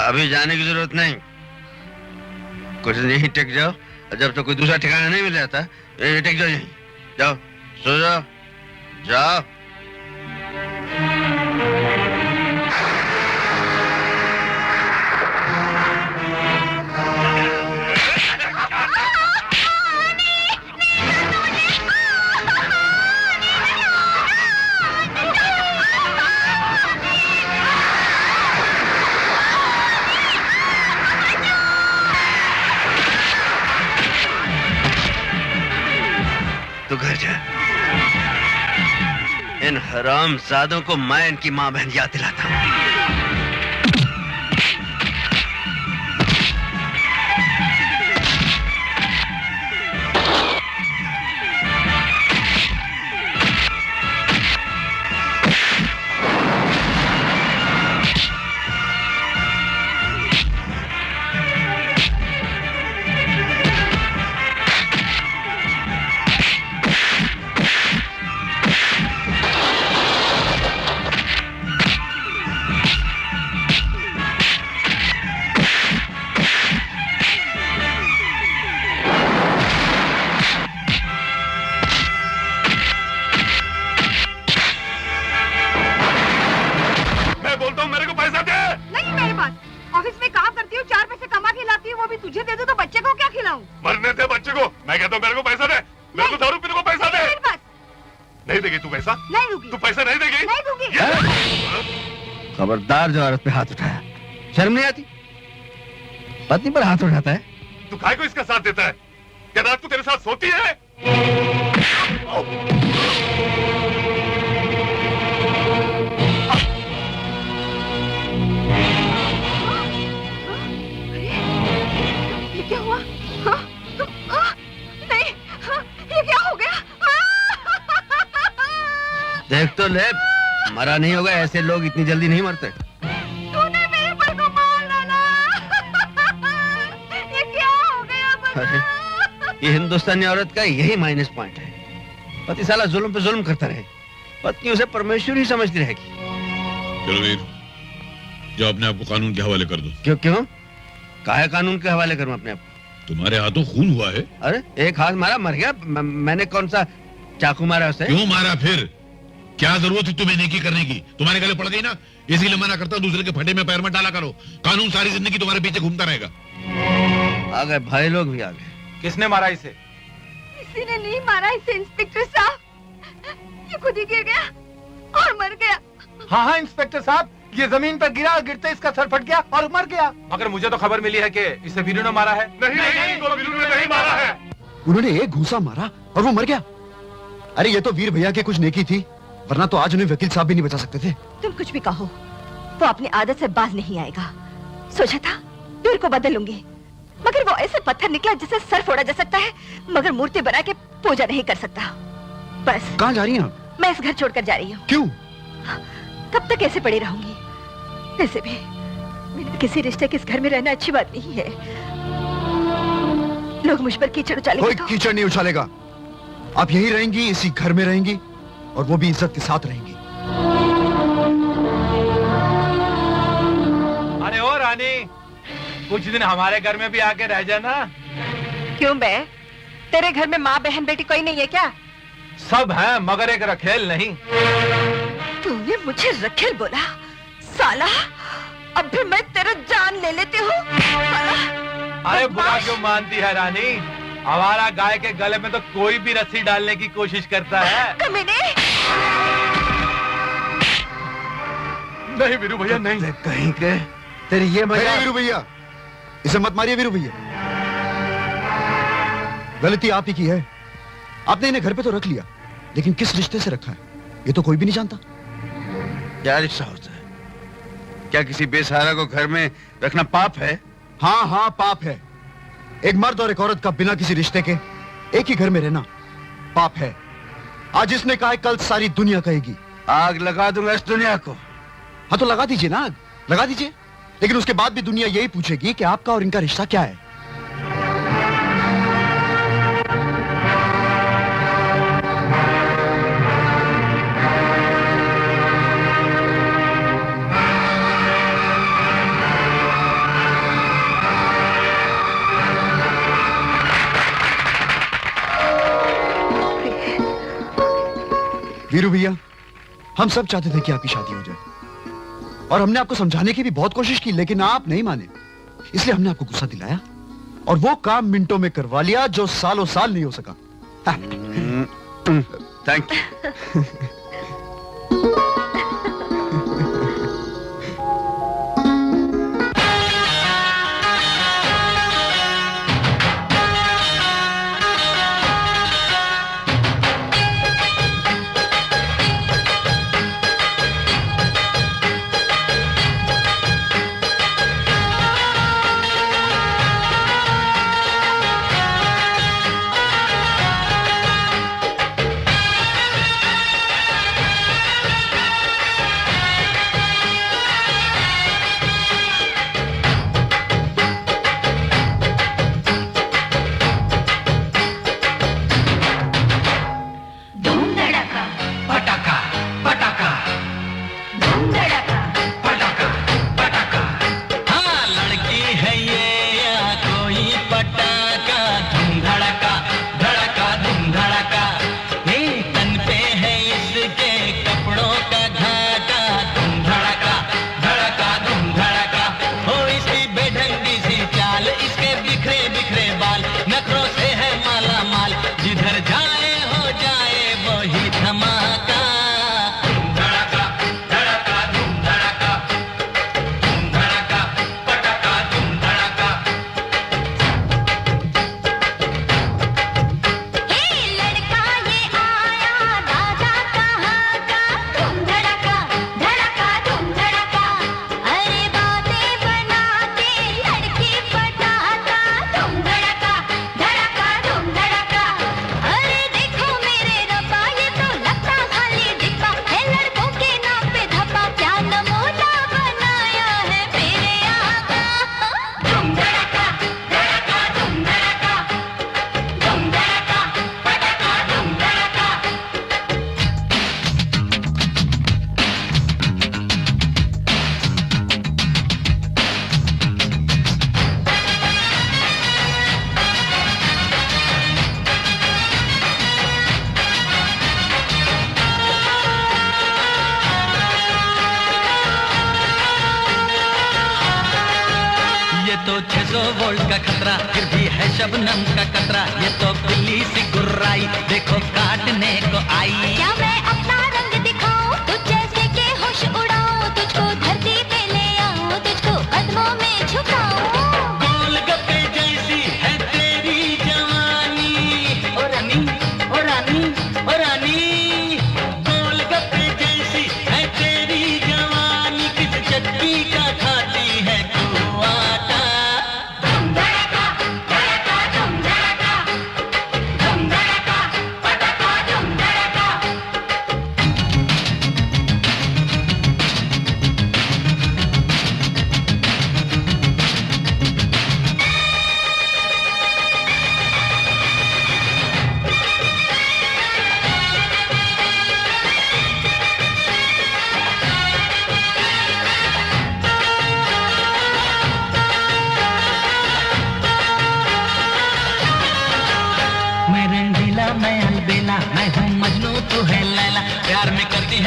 Speaker 4: अभी जाने की जरूरत नहीं, कुछ यहीं टिक जाओ, जब तक कोई दूसरा ठिकाना नहीं मिल जाता यहीं टिक जाओ, यहीं जाओ, सो जाओ, जाओ। तो घर जा, इन हरामजादों को मैं इनकी मां बहन याद दिलाता हूं।
Speaker 3: मरने दे बच्चे को, मैं कहता हूँ मेरे को पैसा दे, मेरे को दारू पीने को पैसा दे। नहीं देगी तू पैसा? नहीं दूंगी। तू पैसा नहीं देगी? नहीं दूंगी।
Speaker 4: खबरदार जो औरत पे हाथ उठाया, शर्म नहीं आती? पत्नी पर हाथ उठाता है।
Speaker 3: तू काय को इसका साथ देता है? क्या रात को तेरे साथ सोती है?
Speaker 10: ये क्या हुआ? नहीं, ये क्या हो गया?
Speaker 4: देख तो ले, मरा नहीं होगा, ऐसे लोग इतनी जल्दी नहीं मरते।
Speaker 10: तूने मेरे पर को मार डाला। ये क्या हो गया?
Speaker 4: अरे ये हिंदुस्तानी औरत का यही माइनस पॉइंट है, पति साला जुल्म पे जुल्म करता रहे, पत्नी उसे परमेश्वर ही समझती रहेगी।
Speaker 13: चलो वीर, जो अपने आप को कानून के हवाले कर दो।
Speaker 4: क्यों क्यों? काहे कानून के हवाले करूं अपने आप?
Speaker 13: तुम्हारे हाथों खून हुआ है।
Speaker 4: अरे एक हाथ मारा, मर गया। मैंने कौन सा चाकू मारा उसे?
Speaker 13: क्यों मारा फिर? क्या जरूरत थी तुम्हें नेकी करने की? तुम्हारे गले पड़ गई ना, इसीलिए मना करता, दूसरे के फटे में पैर मत डाला करो। कानून सारी जिंदगी तुम्हारे पीछे घूमता रहेगा।
Speaker 4: आ गए भाई लोग भी आ गए।
Speaker 2: किसने मारा इसे?
Speaker 10: किसी ने नहीं मारा इसे इंस्पेक्टर साहब, ये खुद ही गिर गया और मर गया।
Speaker 2: हाँ हाँ इंस्पेक्टर साहब, ये जमीन पर गिरा, गिरते इसका सर फट गया और मर गया। मगर मुझे तो खबर मिली है कि इसे वीरू ने मारा है।
Speaker 3: नहीं, वीरू ने नहीं मारा है।
Speaker 6: उन्होंने एक घूंसा मारा और वो मर गया। अरे ये तो वीर भैया की कुछ नेकी थी, वरना तो आज उन्हें वकील साहब भी नहीं बचा सकते थे।
Speaker 15: तुम कुछ भी कहो, वो अपनी आदत से बाज नहीं आएगा। सोचा था पीर को बदलूंगी, मगर वो ऐसे पत्थर निकला जिसे सर फोड़ा जा सकता है, मगर मूर्ति बना के पूजा नहीं कर सकता। बस।
Speaker 6: कहाँ जा रही हैं आप?
Speaker 15: मैं इस घर छोड़कर जा रही हूँ।
Speaker 6: क्यों?
Speaker 15: कब तक ऐसे पड़ी रहूंगी? वैसे भी मेरे किसी रिश्ते के इस घर में रहना अच्छी बात नहीं है। लोग मुझ पर कीचड़ उछालेंगे।
Speaker 6: कोई कीचड़ नहीं उछालेगा। आप यही रहेंगी, इसी घर में रहेंगी, और वो भी इज्जत के साथ रहेंगी।
Speaker 16: अरे ओ रानी, कुछ दिन हमारे घर में भी आके रह जाना।
Speaker 15: क्यों बे? तेरे घर में माँ बहन बेटी कोई नहीं है क्या?
Speaker 16: सब है, मगर एक रखेल नहीं।
Speaker 15: तूने मुझे रखेल बोला? साला, अब भी मैं तेरा जान ले लेती हूँ।
Speaker 16: अरे बुरा क्यों मानती है रानी? हमारा गाय के गले में तो कोई भी रस्सी डालने की कोशिश करता है।
Speaker 15: कमीने!
Speaker 16: नहीं वीरू भैया, नहीं।
Speaker 4: कहीं के तेरी ये मजा।
Speaker 6: वीरू भैया, इसे मत मारिए वीरू भैया। गलती आप ही की है। आपने इन्हें घर पे तो रख लिया, लेकिन किस रिश्ते से रखा है ये तो कोई भी नहीं जानता।
Speaker 4: क्या रिश्ता होता है? क्या किसी बेसहारा को घर में रखना पाप है?
Speaker 6: हाँ हाँ, पाप है। एक मर्द और एक औरत का बिना किसी रिश्ते के एक ही घर में रहना पाप है। आज इसने कहा है, कल सारी दुनिया कहेगी।
Speaker 4: आग लगा दूंगा इस दुनिया को।
Speaker 6: हाँ तो लगा दीजिए ना, आग लगा दीजिए, लेकिन उसके बाद भी दुनिया यही पूछेगी कि आपका और इनका रिश्ता क्या है। वीरू भैया, हम सब चाहते थे कि आपकी शादी हो जाए, और हमने आपको समझाने की भी बहुत कोशिश की, लेकिन आप नहीं माने। इसलिए हमने आपको गुस्सा दिलाया और वो काम मिनटों में करवा लिया जो सालों साल नहीं हो सका।
Speaker 4: Thank you.
Speaker 17: तो 600 वोल्ट का खतरा, फिर भी है शबनम का कतरा। ये तो बिल्ली सी गुर्राई, देखो काटने को आई।
Speaker 12: क्या मैं अपना रंग दिखाऊं, तुझ जैसे के होश उड़ाऊं, तुझको धरती पे ले आऊं, तुझको कदमों में झुकाऊं।
Speaker 17: गोलगप्पे जैसी है तेरी जवानी, ओ रानी, ओ रानी, ओ रानी। गोलगप्पे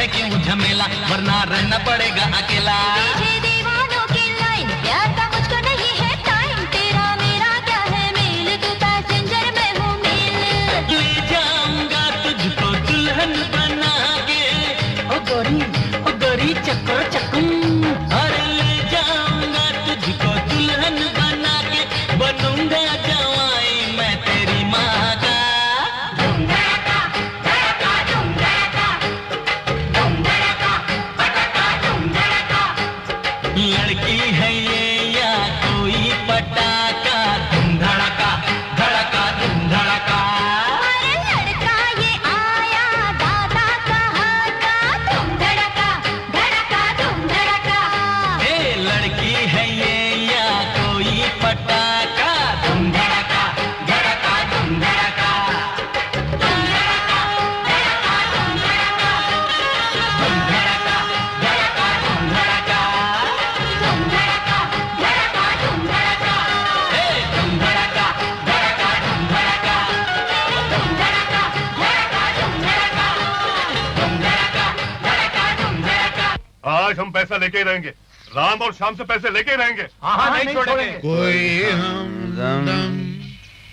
Speaker 17: है क्यों झमेला, वरना रहना पड़ेगा अकेला।
Speaker 12: पीछे दीवानों की लाइन, प्यार का मुझको नहीं है टाइम, तेरा मेरा क्या है मेल, तू पैसेंजर मैं हूँ मेल।
Speaker 17: ले जाऊंगा तुझको दुल्हन बना के, ओ गोरी चक्कर चक्कू। अरे ले जाऊंगा तुझको दुल्हन बना के, बनूंगा जवाई मैं तेरी माँ का। लड़की है ये या कोई पटाखा, धूम धड़का धड़का धूम धड़का।
Speaker 12: अरे लड़का ये आया दादा कहाँ का, धूम धड़का धड़का धूम धड़का।
Speaker 17: ए लड़की है ये या कोई पटाखा, धूम धड़का धड़का धूम धड़का। धूम धड़का धड़का धूम धड़का, धूम धड़का धड़का धूम धड़का। धूम धड़का धड़का धूम धड़का, ए धूम धड़का धड़का धूम धड़का। धूम धड़का धड़का धूम धड़का, धूम धड़का धड़का धूम धड़का।
Speaker 1: आज हम पैसा लेके ही रहेंगे, राम और शाम से पैसे लेके ही रहेंगे।
Speaker 16: हाँ नहीं छोड़ेंगे।
Speaker 13: कोई हमदम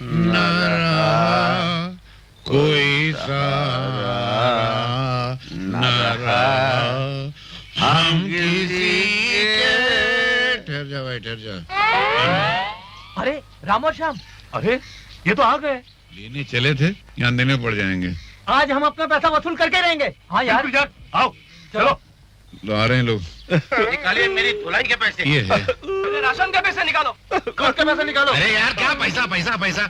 Speaker 13: न रहा, कोई सहारा न रहा, हम किसी के। ठहर जा भाई, ठहर जा।
Speaker 16: अरे राम और श्याम, अरे ये तो आ गए।
Speaker 13: लेने चले थे, यहाँ देने पड़ जाएंगे।
Speaker 16: आज हम अपना पैसा वसूल करके रहेंगे। हाँ यार,
Speaker 1: आओ चलो।
Speaker 13: लो आ रहे हैं लोग।
Speaker 5: निकालिए मेरी धुलाई के पैसे।
Speaker 13: ये है।
Speaker 16: राशन के पैसे निकालो, दूध के पैसे निकालो।
Speaker 13: अरे यार क्या पैसा पैसा पैसा,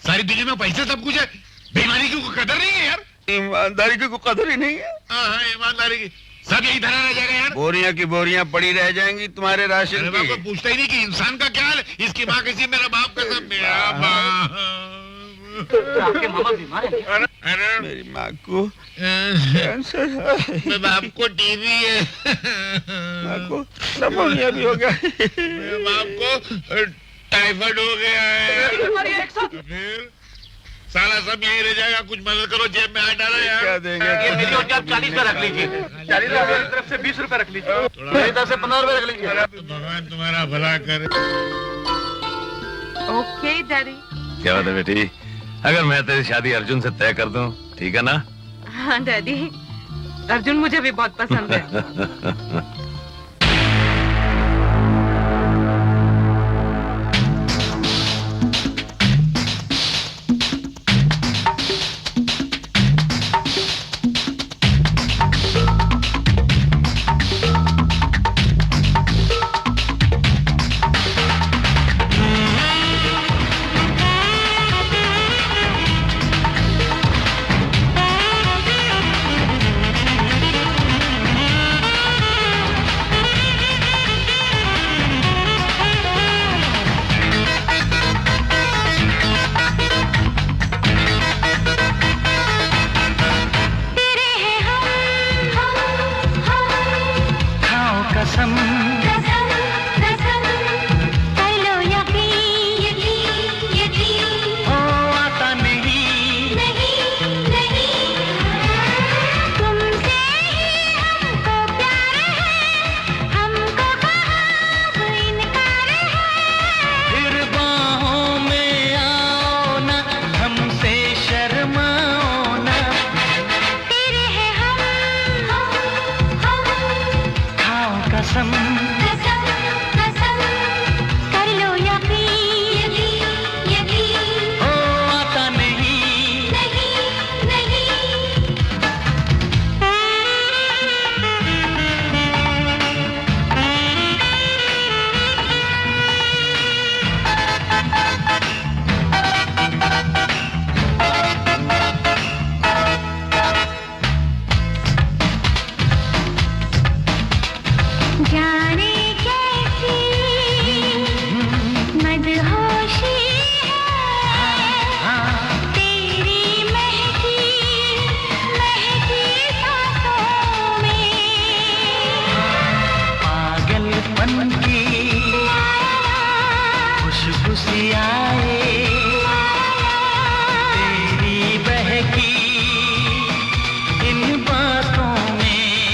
Speaker 13: सारी दुनिया में पैसे सब कुछ है, बेईमानी की कोई कदर नहीं है यार।
Speaker 4: ईमानदारी की कोई कदर ही नहीं है।
Speaker 13: हाँ ईमानदारी की सब यही धरा रह जाएगा यार।
Speaker 4: बोरियां की बोरियां पड़ी रह जाएंगी तुम्हारे राशन
Speaker 13: अरे
Speaker 4: की।
Speaker 13: बाप को पूछता ही नहीं कि इंसान का क्या हाल है, इसकी माँ कैसी, मेरा बाप कैसा, मेरा बाप।
Speaker 16: आपके मामा बीमार है।
Speaker 13: अरे
Speaker 4: मेरी माँ को
Speaker 13: मेरे बाप को टीबी है,
Speaker 4: माँ को नमोनिया भी हो गया,
Speaker 13: मेरे बाप को टाइफाइड हो गया है। फिर साला सब यही रह जाएगा, कुछ मदद करो, जेब में हाथ डालो यार।
Speaker 4: क्या देंगे?
Speaker 5: ये मेरी और आप 40 में रख लीजिए।
Speaker 16: 40 रुपए मेरी तरफ से, 20 रुपए रख लीजिए। मेरी तरफ से 15 रुपए रख लीजिए।
Speaker 13: तो भगवान तुम्हारा भला करे।
Speaker 10: Okay daddy.
Speaker 3: क्या बात है बेटी, अगर मैं तेरी शादी अर्जुन से तय कर दूं, ठीक है ना?
Speaker 10: हाँ डैडी, अर्जुन मुझे भी बहुत पसंद है।
Speaker 17: तेरी बहकी इन बातों में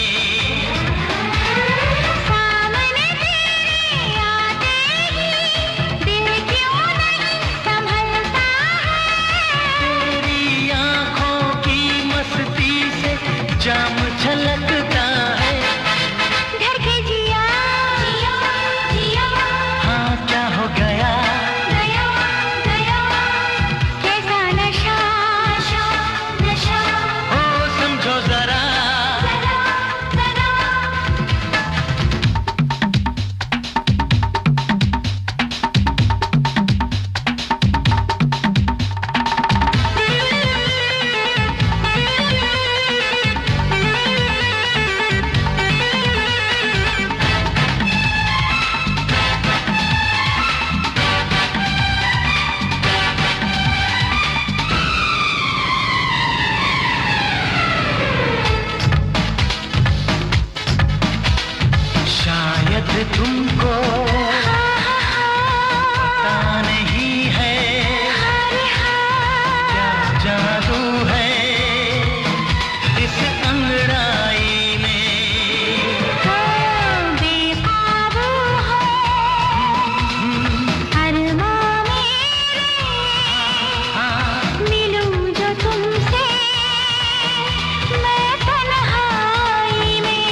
Speaker 17: शायद तुमको पता नहीं है क्या जादू है इस अंगड़ाई में।
Speaker 12: बेकाबू हो अरमां मेरे, मिलूं जो तुमसे मैं तन्हाई में।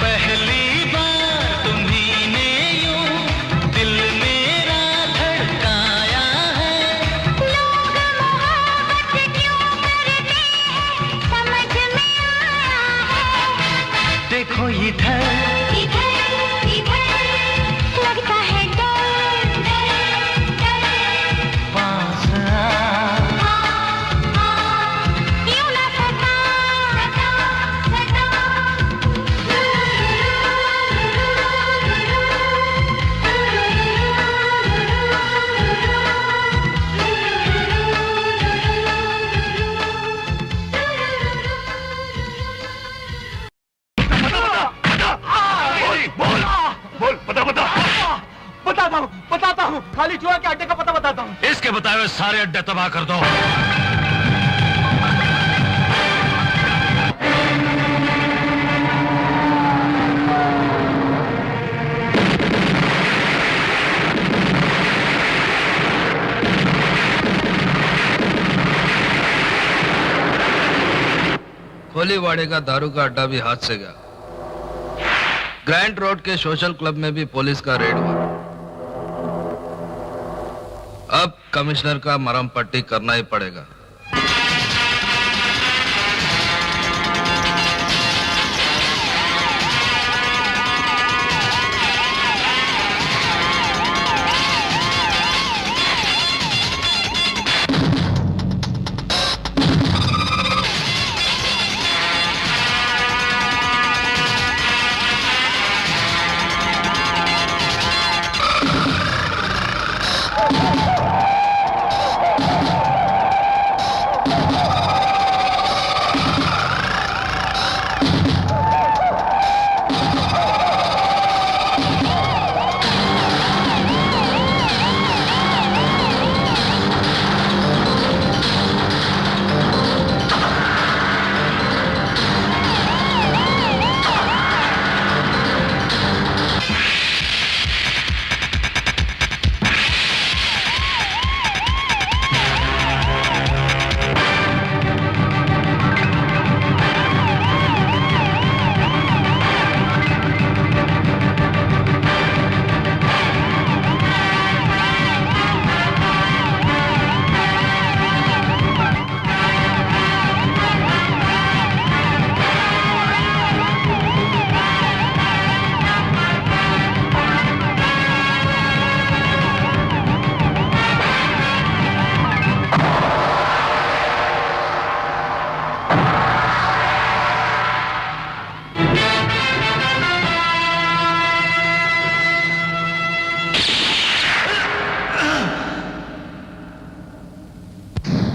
Speaker 17: पहली बार तुम्ही ने यूं दिल मेरा धड़काया है।
Speaker 12: लोग मोहब्बत क्यों करते हैं समझ में आया है।
Speaker 17: देखो इधर
Speaker 12: इधर इधर लगता है डर डर
Speaker 17: पास आ,
Speaker 12: यूं ना सता सता
Speaker 16: बोल बता बता बताता हूँ खाली जुआ के अड्डे का पता बताता हूँ।
Speaker 3: इसके बताए हुए सारे अड्डे तबाह कर दो।
Speaker 2: खोलीवाड़े का दारू का अड्डा भी हाथ से गया। ग्रैंड रोड के सोशल क्लब में भी पुलिस का रेड हुआ। अब कमिश्नर का मरहम पट्टी करना ही पड़ेगा।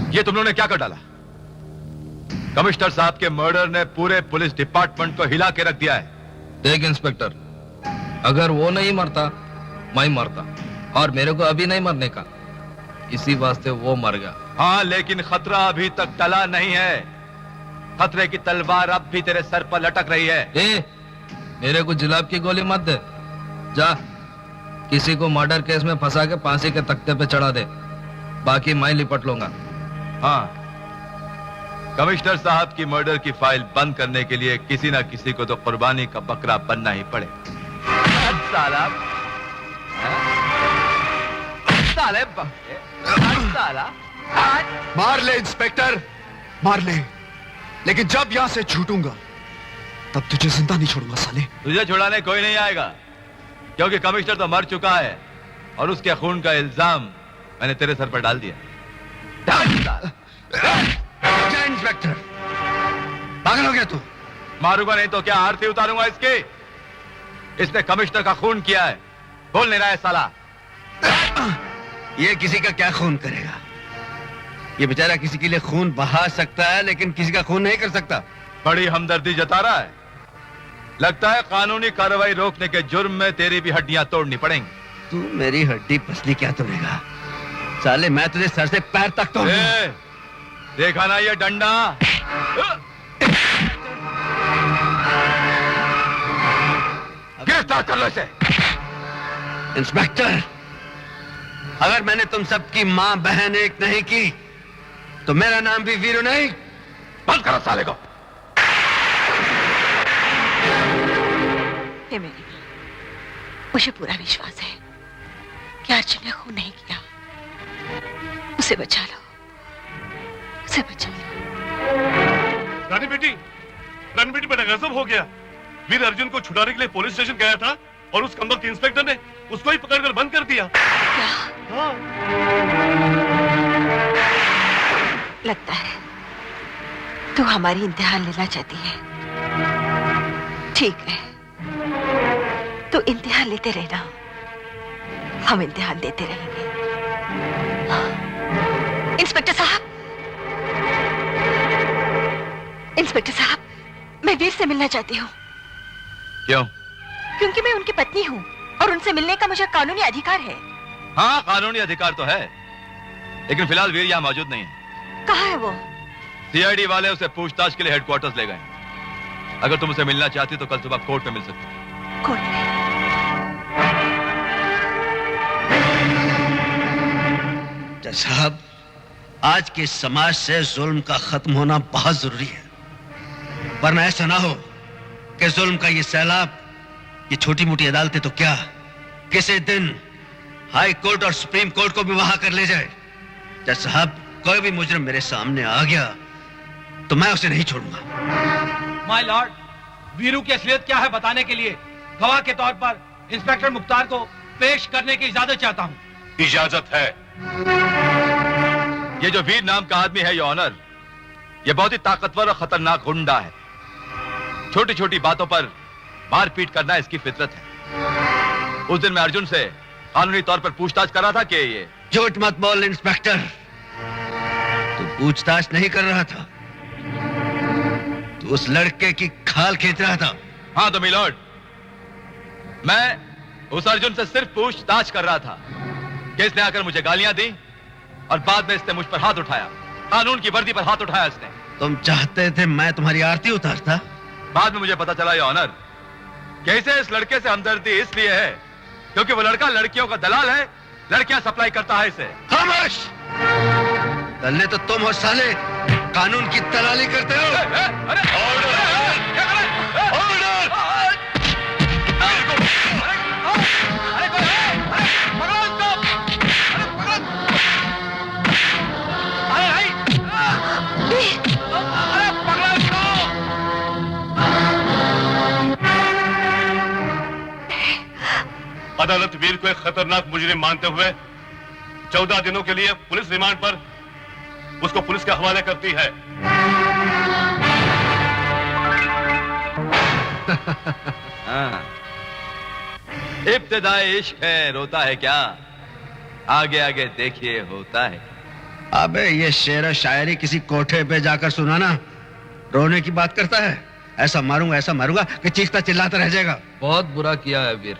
Speaker 7: ये तुम लोगों ने क्या कर डाला? कमिश्नर साहब के मर्डर ने पूरे पुलिस डिपार्टमेंट को हिला के रख दिया है।
Speaker 2: देख इंस्पेक्टर, अगर वो नहीं मरता मैं मरता, और मेरे को अभी नहीं मरने का, इसी वास्ते वो मर गया।
Speaker 7: हाँ, लेकिन खतरा अभी तक टला नहीं है। खतरे की तलवार अब भी तेरे सर पर लटक रही है।
Speaker 2: ए, मेरे को जुलाब की गोली मत दे। जा किसी को मर्डर केस में फंसा के फांसी के तख्ते पे चढ़ा दे, बाकी मैं लिपट लूंगा।
Speaker 7: हाँ, कमिश्नर साहब की मर्डर की फाइल बंद करने के लिए किसी ना किसी को तो कुर्बानी का बकरा बनना ही पड़े। साला, साले साला,
Speaker 6: मार ले इंस्पेक्टर, मार ले, लेकिन जब यहां से छूटूंगा तब तुझे जिंदा नहीं छोड़ूंगा साले।
Speaker 7: तुझे छुड़ाने कोई नहीं आएगा, क्योंकि कमिश्नर तो मर चुका है और उसके खून का इल्जाम मैंने तेरे सर पर डाल दिया।
Speaker 6: इंस्पेक्टर, पागल हो गया तू?
Speaker 7: मारूंगा नहीं तो क्या आरती उतारूंगा इसकी? इसने कमिश्नर का खून किया है, बोल नहीं रहा है साला।
Speaker 4: ये किसी का क्या खून करेगा? ये बेचारा किसी के लिए खून बहा सकता है, लेकिन किसी का खून नहीं कर सकता।
Speaker 7: बड़ी हमदर्दी जता रहा है।
Speaker 16: लगता है कानूनी कार्रवाई रोकने के जुर्म में तेरी भी हड्डियां तोड़नी पड़ेंगी।
Speaker 4: तू मेरी हड्डी पसली क्या तोड़ेगा? साले मैं तुझे सर से पैर तक तोड़ूंगा।
Speaker 16: देखा ना ये डंडा?
Speaker 4: गिरफ्तार कर लो इसे। इंस्पेक्टर, अगर मैंने तुम सबकी मां बहन एक नहीं की तो मेरा नाम भी वीरू नहीं।
Speaker 3: बंद करो साले को।
Speaker 15: हे मेरी मां, मुझे पूरा विश्वास है कि अर्जुन ने खून नहीं किया। उसे बचा लो, उसे बचा लो।
Speaker 9: रानी बेटी बेटा गजब हो गया। वीर अर्जुन को छुड़ाने के लिए पुलिस स्टेशन गया था और उस कमबख्त इंस्पेक्टर ने उसको ही पकड़कर बंद कर दिया।
Speaker 15: क्या?
Speaker 9: हाँ।
Speaker 15: लगता है तू हमारी इम्तिहान लेना चाहती है। ठीक है, तो इम्तिहान लेते रहना, हम इम्तिहान देते रहेंगे। इंस्पेक्टर साहब, इंस्पेक्टर साहब, मैं वीर से मिलना चाहती हूँ।
Speaker 16: क्यों?
Speaker 15: क्योंकि मैं उनकी पत्नी हूँ और उनसे मिलने का मुझे कानूनी अधिकार है।
Speaker 16: हाँ, कानूनी अधिकार तो है, लेकिन फिलहाल वीर यहाँ मौजूद नहीं है।
Speaker 15: कहाँ है वो?
Speaker 16: सीआईडी वाले उसे पूछताछ के लिए हेडक्वार्टर्स ले गए। अगर तुम उसे मिलना चाहती तो कल सुबह कोर्ट में मिल सकती।
Speaker 15: कोर्ट में?
Speaker 4: जज साहब, आज के समाज से जुल्म का खत्म होना बहुत जरूरी है, वरना ऐसा ना हो कि जुल्म का ये सैलाब, ये छोटी मोटी अदालतें तो क्या, किसी दिन हाई कोर्ट और सुप्रीम कोर्ट को भी वहां कर ले जाए। जज साहब, कोई भी मुजरिम मेरे सामने आ गया तो मैं उसे नहीं छोड़ूंगा।
Speaker 16: माय लॉर्ड, वीरू की असलियत क्या है बताने के लिए गवाह के तौर पर इंस्पेक्टर मुख्तार को पेश करने की इजाजत चाहता हूँ।
Speaker 3: इजाजत है।
Speaker 16: ये जो वीर नाम का आदमी है ये ऑनर, ये बहुत ही ताकतवर और खतरनाक गुंडा है। छोटी छोटी बातों पर मारपीट करना इसकी फितरत है। उस दिन मैं अर्जुन से कानूनी तौर पर पूछताछ कर रहा था कि ये
Speaker 4: झूठ मत बोल इंस्पेक्टर, तू पूछताछ नहीं कर रहा था, तू उस लड़के की खाल खींच रहा था।
Speaker 16: हाँ तो मिलॉर्ड, मैं उस अर्जुन से सिर्फ पूछताछ कर रहा था कि इसने आकर मुझे गालियां दी और बाद में इसने मुझ पर हाथ उठाया, कानून की वर्दी पर हाथ उठाया इसने।
Speaker 4: तुम चाहते थे मैं तुम्हारी आरती उतारता?
Speaker 16: बाद में मुझे पता चला ये ऑनर, कैसे इस लड़के से हमदर्दी इसलिए है क्योंकि वो लड़का लड़कियों का दलाल है, लड़कियां सप्लाई करता है इसे।
Speaker 4: खामोश! दल्ले तो तुम हो साले, कानून की दलाली करते हो।
Speaker 9: अदालत वीर को एक खतरनाक मुजरिम मानते हुए 14 दिनों के लिए पुलिस रिमांड पर उसको पुलिस के हवाले करती है।
Speaker 16: इब्तिदाए इश्क है, रोता है क्या, आगे आगे देखिए होता है।
Speaker 4: अबे ये शेर शायरी किसी कोठे पे जाकर सुनाना रोने की बात करता है। ऐसा मारूंगा कि चीखता चिल्लाता रह जाएगा।
Speaker 2: बहुत बुरा किया है वीर,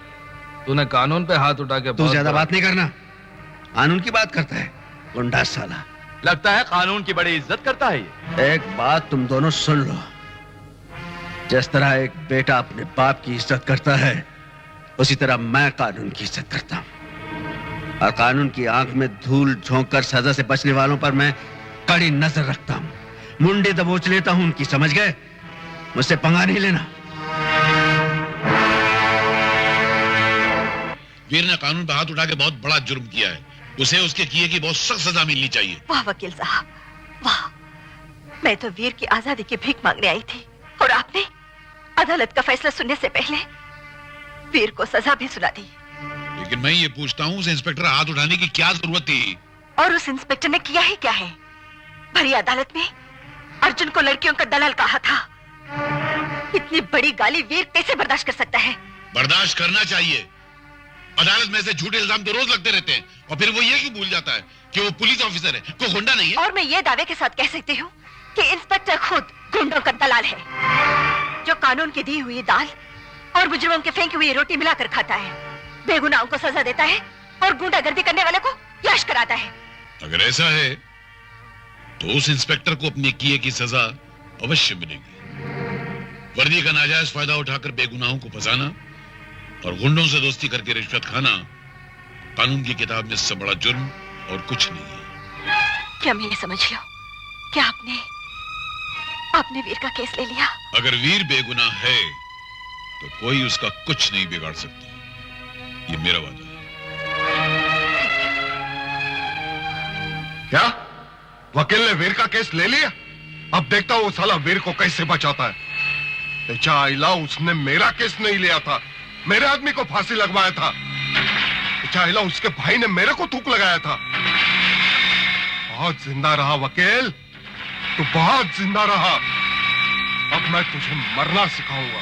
Speaker 2: तूने कानून पे हाथ उठा के।
Speaker 4: तू ज्यादा बात नहीं करना, कानून की बात करता है गुंडा साला।
Speaker 16: लगता है कानून की बड़ी इज्जत करता है ये।
Speaker 4: एक बात तुम दोनों सुन लो, जिस तरह एक बेटा अपने बाप की इज्जत करता है उसी तरह मैं कानून की इज्जत करता हूँ, और कानून की आंख में धूल झोंक कर सजा से बचने वालों पर मैं कड़ी नजर रखता हूँ, मुंडे दबोच लेता हूँ उनकी, समझ गए? मुझसे पंगा नहीं लेना।
Speaker 13: वीर ने कानून पर हाथ उठा के बहुत बड़ा जुर्म किया है, उसे उसके किए की बहुत सख्त सजा मिलनी चाहिए।
Speaker 15: वाह वकील साहब, वाह। मैं तो वीर की आजादी की भीख मांगने आई थी और आपने अदालत का फैसला सुनने से पहले वीर को सजा भी सुना दी।
Speaker 13: लेकिन मैं ये पूछता हूँ, उस इंस्पेक्टर हाथ उठाने की क्या जरूरत थी?
Speaker 15: और उस इंस्पेक्टर ने किया ही क्या है? भरी अदालत में अर्जुन को लड़कियों का दलाल कहा था। इतनी बड़ी गाली वीर कैसे बर्दाश्त कर सकता है?
Speaker 13: बर्दाश्त करना चाहिए। अदालत में से झूठे इल्जाम तो रोज लगते रहते हैं, और फिर वो ये क्यों भूल जाता है कि वो पुलिस ऑफिसर है, कोई गुंडा नहीं है।
Speaker 15: और मैं ये दावे के साथ कह सकती हूँ कि इंस्पेक्टर खुद गुंडों का दलाल है। जो कानून की दी हुई दाल और मुजरिमों के फेंकी हुई रोटी मिलाकर खाता है, बेगुनाहों को सजा देता है और गुंडागर्दी करने वाले को यश कराता है।
Speaker 13: अगर ऐसा है तो उस इंस्पेक्टर को अपने किए की सजा अवश्य मिलेगी। वर्दी का नाजायज फायदा उठाकर बेगुनाहों को फंसाना और गुंडों से दोस्ती करके रिश्वत खाना कानून की किताब में इससे बड़ा जुर्म और कुछ नहीं है।
Speaker 15: क्या मैं ये समझ लो क्या आपने वीर का केस ले लिया?
Speaker 13: अगर वीर बेगुनाह है तो कोई उसका कुछ नहीं बिगाड़ सकता, ये मेरा वादा है।
Speaker 1: क्या वकील ने वीर का केस ले लिया? अब देखता हूं वो साला वीर को कैसे बचाता है। चाइला उसने मेरा केस नहीं लिया था, मेरे आदमी को फांसी लगवाया था। चाइला उसके भाई ने मेरे को थूक लगाया था। बहुत जिंदा रहा वकील, तू बहुत जिंदा रहा। अब मैं तुझे मरना सिखाऊंगा।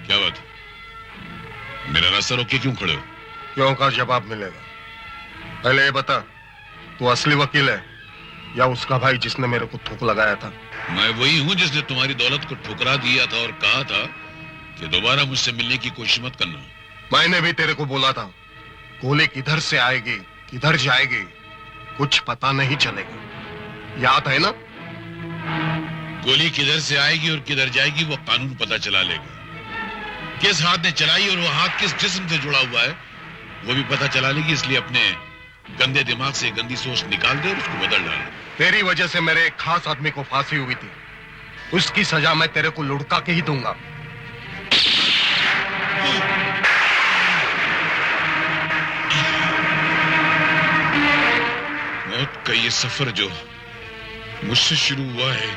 Speaker 13: क्या बात है? मेरा रास्ता रोक के क्यों खड़े हो?
Speaker 1: क्यों का जवाब मिलेगा। पहले ये बता, तू असली वकील है या उसका भाई जिसने मेरे को थूक लगाया था?
Speaker 13: मैं वही हूं जिसने तुम्हारी दौलत को ठुकरा दिया था और कहा था कि दोबारा मुझसे मिलने की कोशिश मत करना।
Speaker 1: मैंने भी तेरे को बोला था गोली किधर से आएगी किधर जाएगी कुछ पता नहीं चलेगा, याद है ना?
Speaker 13: गोली किधर से आएगी और किधर जाएगी वो कानून पता चला लेगा। किस हाथ ने चलाई और वो हाथ किस जिस्म से जुड़ा हुआ है वो भी पता चला लेगी। इसलिए अपने गंदे दिमाग से गंदी सोच निकाल दे और उसको बदल डाले।
Speaker 1: तेरी वजह से मेरे एक खास आदमी को फांसी हुई थी, उसकी सजा मैं तेरे को लुढ़का के ही दूंगा।
Speaker 13: मौत का ये सफर जो मुझसे शुरू हुआ है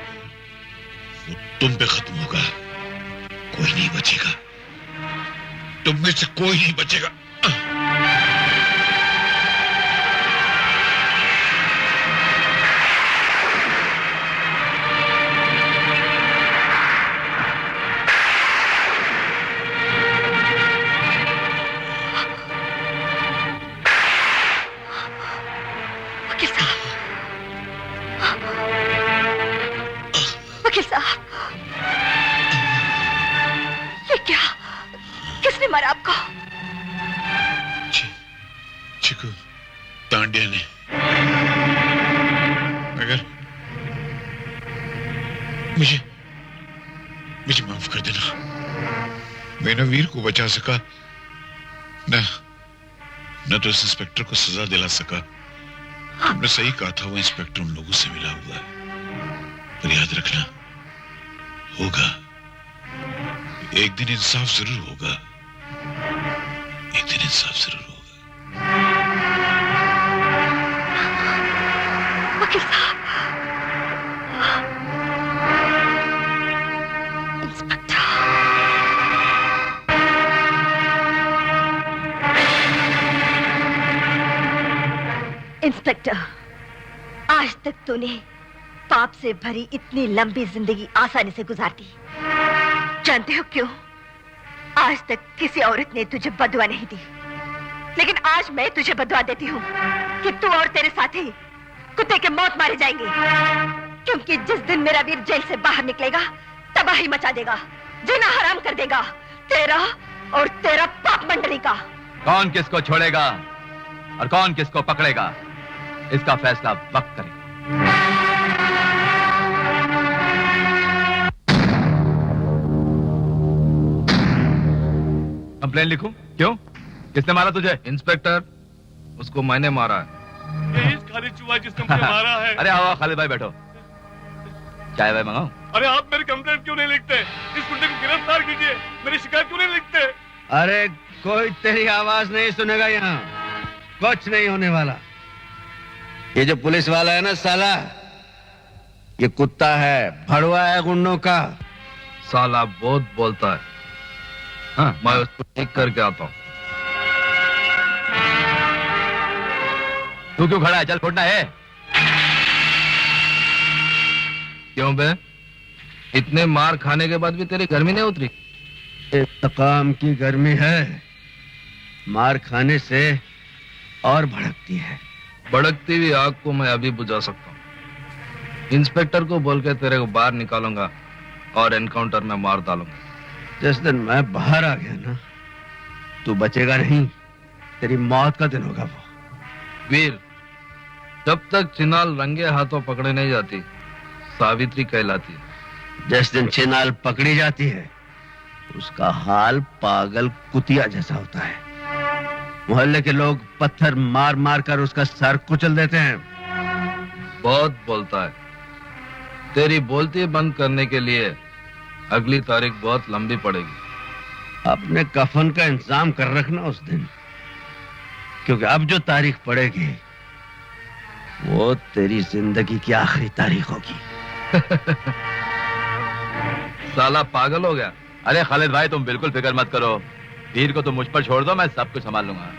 Speaker 13: वो तुम पे खत्म होगा। कोई नहीं बचेगा, तुम में से कोई नहीं बचेगा।
Speaker 15: वकील साहब, ये क्या? किसने मारा आपको?
Speaker 13: चिकू तांडिया ने। मगर मुझे माफ कर देना। मैं न वीर को बचा सका न तो इस इंस्पेक्टर को सजा दिला सका। तुमने सही कहा था, वो इंस्पेक्टर उन लोगों से मिला हुआ है। पर याद रखना, होगा एक दिन इंसाफ जरूर होगा। एक दिन इंसाफ जरूर होगा।
Speaker 15: वकील साहब, इंस्पेक्टर, आज तक तूने पाप से भरी इतनी लंबी जिंदगी आसानी से गुजार दी। जानते हो क्यों? आज तक किसी औरत ने तुझे बदुआ नहीं दी, लेकिन आज मैं तुझे बदुआ देती हूँ कि तू और तेरे साथी कुत्ते के मौत मारे जाएंगे। क्योंकि जिस दिन मेरा वीर जेल से बाहर निकलेगा तबाही मचा देगा, जीना हराम कर देगा तेरा और तेरा पाप मंडली का।
Speaker 16: कौन किसको छोड़ेगा और कौन किसको पकड़ेगा, इसका फैसला वक्त करेगा। कंप्लेन लिखूं? क्यों? किसने मारा तुझे? इंस्पेक्टर, उसको मैंने मारा है।
Speaker 9: यही खाली चूहा जिसने मुझे मारा है।
Speaker 16: अरे आओ खालिद भाई, बैठो। चाय भाई मंगाओ?
Speaker 9: अरे आप मेरी कंप्लेंट क्यों नहीं लिखते? इस गुंडे को गिरफ्तार कीजिए। मेरी शिकायत क्यों नहीं लिखते?
Speaker 4: अरे कोई तेरी आवाज नहीं सुनेगा यहाँ, कुछ नहीं होने वाला। ये जो पुलिस वाला है ना साला, ये कुत्ता है, भड़वा है गुंडों का।
Speaker 2: साला बहुत बोलता है। हाँ, मैं उसको ठीक करके आता हूँ। तू क्यों खड़ा है? चल छोड़ना है। क्यों बे? इतने मार खाने के बाद भी तेरी गर्मी नहीं उतरी?
Speaker 4: इंतकाम की गर्मी है। मार खाने से और भड़कती है।
Speaker 2: भड़कती हुई आग को मैं अभी बुझा सकता हूँ। इंस्पेक्टर को बोल के तेरे को बाहर निकालूंगा और एनकाउंटर में मार डालूंगा।
Speaker 4: जिस दिन मैं बाहर आ गया ना, तू बचेगा नहीं, तेरी मौत का दिन होगा वो।
Speaker 2: वीर, जब तक चिनाल रंगे हाथों पकड़े नहीं जाती, सावित्री कहलाती है।
Speaker 4: जिस दिन चिनाल पकड़ी जाती है, उसका हाल पागल कुतिया जैसा होता है। मोहल्ले के लोग पत्थर मार मार कर उसका सर कुचल देते हैं।
Speaker 2: बहुत बोलता है। तेरी बोलती बंद करने के लिए अगली तारीख बहुत लंबी पड़ेगी।
Speaker 4: अपने कफन का इंतजाम कर रखना उस दिन, क्योंकि अब जो तारीख पड़ेगी वो तेरी जिंदगी की आखिरी तारीख होगी।
Speaker 2: साला पागल हो गया।
Speaker 16: अरे खालिद भाई, तुम बिल्कुल फिक्र मत करो। वीर को तुम मुझ पर छोड़ दो, मैं सब कुछ संभाल लूंगा।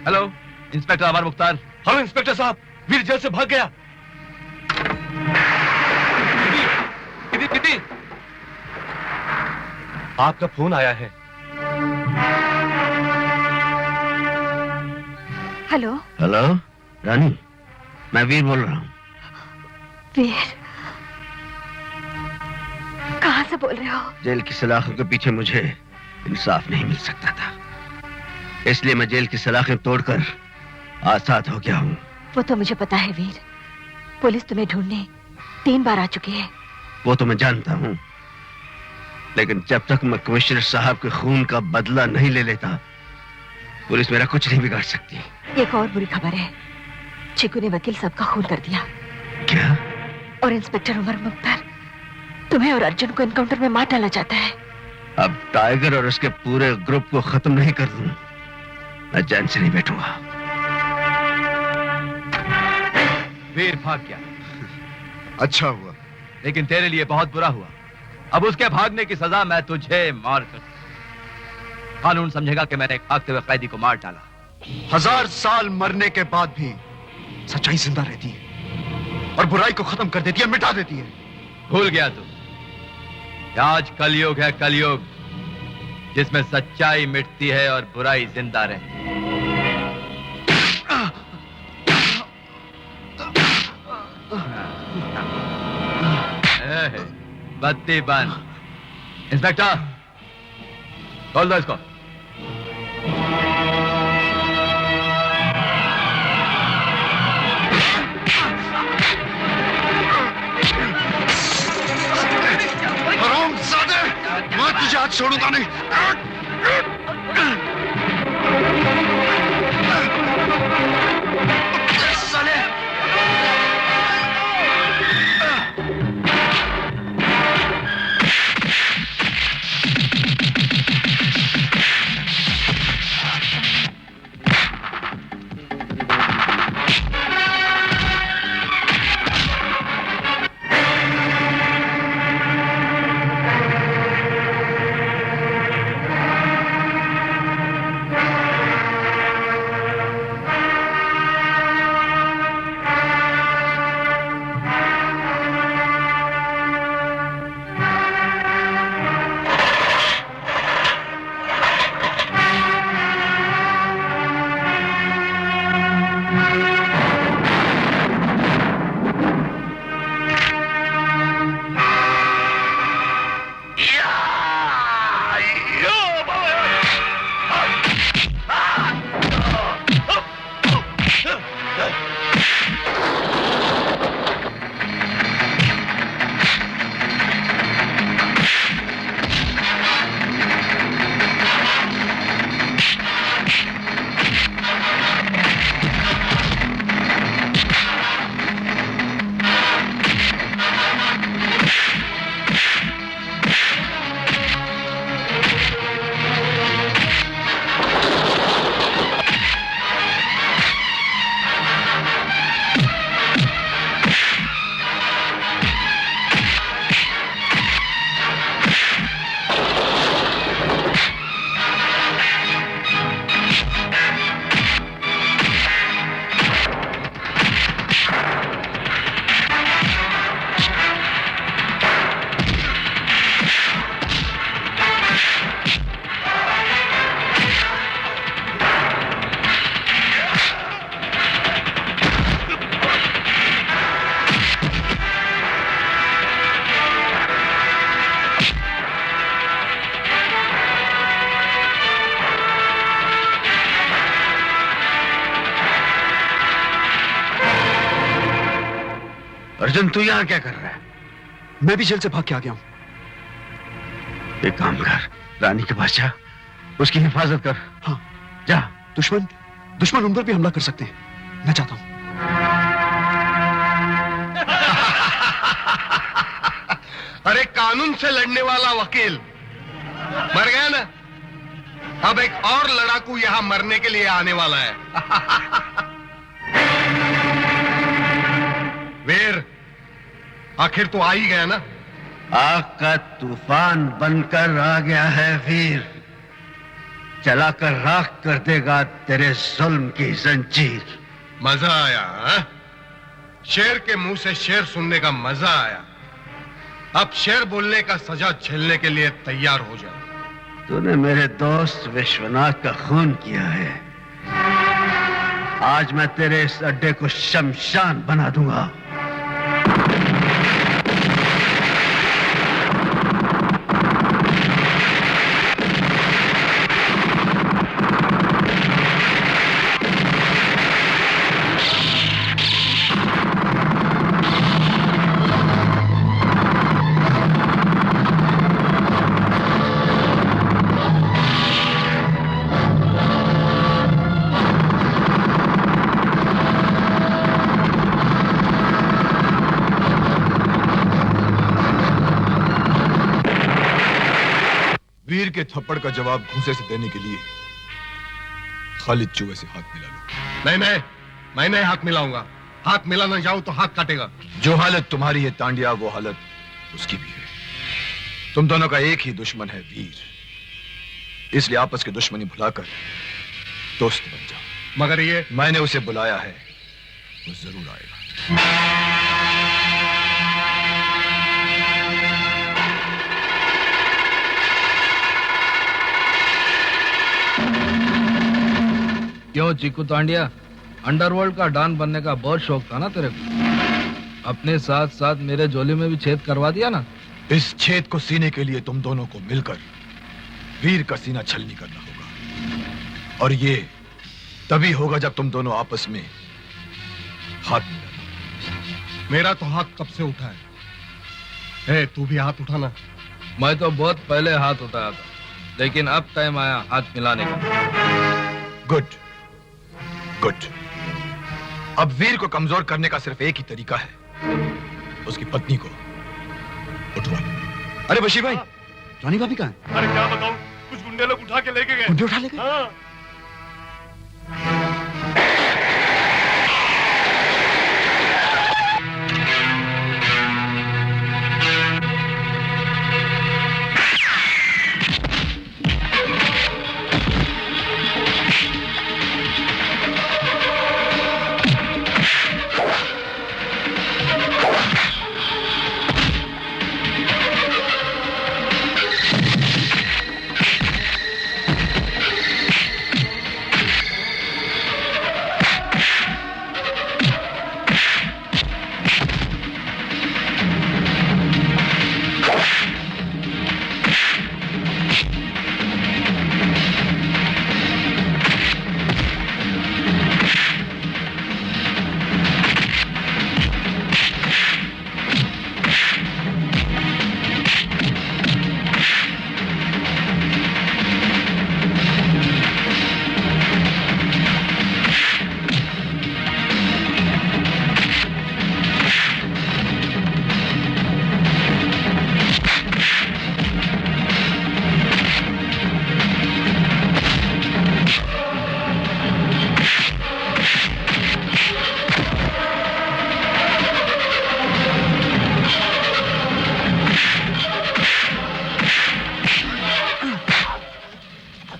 Speaker 16: हेलो, इंस्पेक्टर अमर मुख्तार।
Speaker 9: हेलो इंस्पेक्टर साहब, वीर जेल से भाग गया। किती, आपका फोन आया है।
Speaker 15: हेलो।
Speaker 4: हेलो रानी, मैं वीर बोल रहा हूँ।
Speaker 15: वीर, कहाँ से बोल रहे हो?
Speaker 4: जेल की सलाखों के पीछे मुझे इंसाफ नहीं मिल सकता था, इसलिए मैं जेल की सलाखें तोड़कर आजाद हो गया हूँ।
Speaker 15: वो तो मुझे पता है वीर। पुलिस तुम्हें ढूंढने 3 बार आ चुकी है।
Speaker 4: वो तो मैं जानता हूँ, लेकिन जब तक मैं कमिश्नर साहब के खून का बदला नहीं ले लेता, पुलिस मेरा कुछ नहीं बिगाड़ सकती।
Speaker 15: एक और बुरी खबर है, चिकू ने वकील साहब का खून कर दिया।
Speaker 4: क्या?
Speaker 15: और इंस्पेक्टर उमर मुख्तार तुम्हें और अर्जुन को एनकाउंटर में मार डालना चाहता है।
Speaker 4: अब टाइगर और उसके पूरे ग्रुप को खत्म नहीं कर दूं, मैं चैन से नहीं बैठूंगा।
Speaker 16: वीर भाग गया।
Speaker 6: अच्छा हुआ,
Speaker 16: लेकिन तेरे लिए बहुत बुरा हुआ। अब उसके भागने की सजा मैं तुझे मार कर, कानून समझेगा कि मैंने एक भागते हुए कैदी को मार डाला।
Speaker 6: 1000 साल मरने के बाद भी सच्चाई जिंदा रहती है और बुराई को खत्म कर देती है, मिटा देती है।
Speaker 16: भूल गया तू, आज कलयुग है, कलयुग, जिसमें सच्चाई मिटती है और बुराई जिंदा रहती है। बत्ती बंद। इंस्पेक्टर, खोल दो इसको।
Speaker 6: हरामजादे, मैं तुझे आज छोड़ूंगा नहीं।
Speaker 4: अर्जुन तू यहाँ क्या कर रहा है?
Speaker 6: मैं भी जेल से भाग के आ गया हूं।
Speaker 4: एक काम कर, रानी के पास जा, उसकी हिफाजत कर।
Speaker 6: हाँ
Speaker 4: जा।
Speaker 6: दुश्मन उन पर भी हमला कर सकते हैं, मैं चाहता हूं।
Speaker 1: अरे कानून से लड़ने वाला वकील मर गया ना, अब एक और लड़ाकू यहां मरने के लिए आने वाला है। वीर, आखिर तो आ ही गया ना।
Speaker 4: आग का तूफान बनकर आ गया है वीर, चलाकर राख कर देगा तेरे जुल्म की जंजीर।
Speaker 1: मजा आया हा? शेर के मुंह से शेर सुनने का मजा आया। अब शेर बोलने का सजा झेलने के लिए तैयार हो जा।
Speaker 4: तूने मेरे दोस्त विश्वनाथ का खून किया है, आज मैं तेरे इस अड्डे को शमशान बना दूंगा।
Speaker 7: वीर के थप्पड़ का जवाब घूंसे से देने के लिए खालिद चूहे से हाथ मिला लो।
Speaker 1: नहीं, मैं नहीं हाथ मिलाऊंगा। हाथ मिला ना जाऊं तो हाथ काटेगा।
Speaker 7: जो हालत तुम्हारी है तांडिया, वो हालत उसकी भी है। तुम दोनों का एक ही दुश्मन है वीर, इसलिए आपस की दुश्मनी भुलाकर दोस्त बन जाओ।
Speaker 1: मगर ये
Speaker 7: मैंने उसे बुलाया है, वो जरूर आएगा।
Speaker 2: क्यों चीकू तांडिया, अंडरवर्ल्ड का डॉन बनने का बहुत शौक था ना तेरे को? अपने साथ साथ मेरे झोली में भी छेद करवा दिया ना।
Speaker 7: इस छेद को सीने के लिए तुम दोनों को मिलकर वीर का सीना छलनी करना होगा, और ये तभी होगा जब तुम दोनों आपस में हाथ मिलाना।
Speaker 1: मेरा तो हाथ कब से उठा है। तू भी हाथ उठाना।
Speaker 2: मैं तो बहुत पहले हाथ उठाया था, लेकिन अब टाइम आया हाथ मिलाने का।
Speaker 7: Good good. अब वीर को कमजोर करने का सिर्फ एक ही तरीका है, उसकी पत्नी को उठवा।
Speaker 6: अरे बशीर भाई, रानी भाभी कहाँ है?
Speaker 9: अरे क्या बताऊं, कुछ गुंडे लोग उठा के लेके गए।
Speaker 6: गुंडे उठा ले गए?
Speaker 9: हाँ।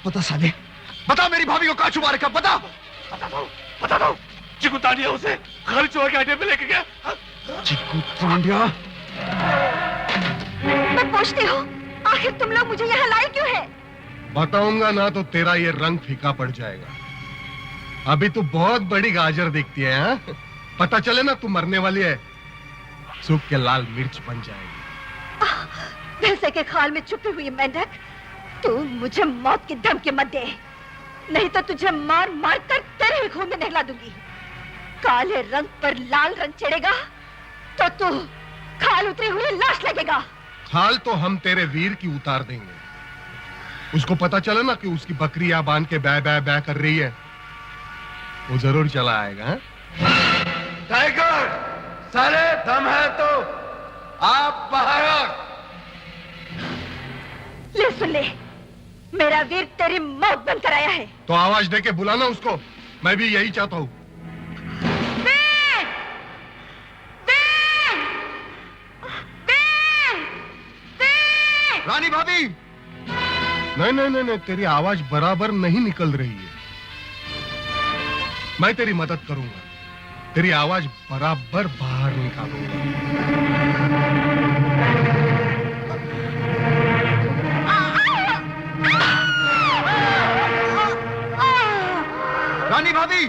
Speaker 6: बता साले, बता मेरी भाभी को कहाँ छुपा रखा, बता।
Speaker 9: बता दो। चिकू तांडिया उसे खालिद चूहा के अड्डे पे लेके गया।
Speaker 6: चिकू तांडिया?
Speaker 15: मैं पूछती हूँ, आखिर तुम लोग मुझे यहाँ लाए क्यों है?
Speaker 1: बताऊंगा ना तो तेरा ये रंग फीका पड़ जाएगा। अभी तू बहुत बड़ी गाजर दिखती है। हाँ? पता चले ना तू मरने वाली है, सूख के लाल मिर्च बन जाएगी।
Speaker 15: भैंसे के खाल में छुपी हुई मेंढक, तू मुझे मौत की धमकी मत दे, नहीं तो तुझे मार मार कर तेरे ही खून में नहला दूंगी। काले रंग पर लाल रंग चढ़ेगा तो तू खाल उतरी हुई लाश लगेगा।
Speaker 1: खाल तो हम तेरे वीर की उतार देंगे। उसको पता चला ना कि उसकी बकरी या बांध के बै बै बै कर रही है, वो जरूर चला आएगा। हा?
Speaker 4: टाइगर, सारे दम है तो आप बाहर आओ।
Speaker 15: ले सुन ले, मेरा वीर तेरी मौत बंद कराया है।
Speaker 1: तो आवाज दे के बुलाना उसको, मैं भी यही चाहता हूँ।
Speaker 7: रानी भाभी।
Speaker 1: नहीं नहीं नहीं नहीं, तेरी आवाज बराबर नहीं निकल रही है। मैं तेरी मदद करूंगा, तेरी आवाज बराबर बाहर निकालूंगा।
Speaker 7: रानी भाभी।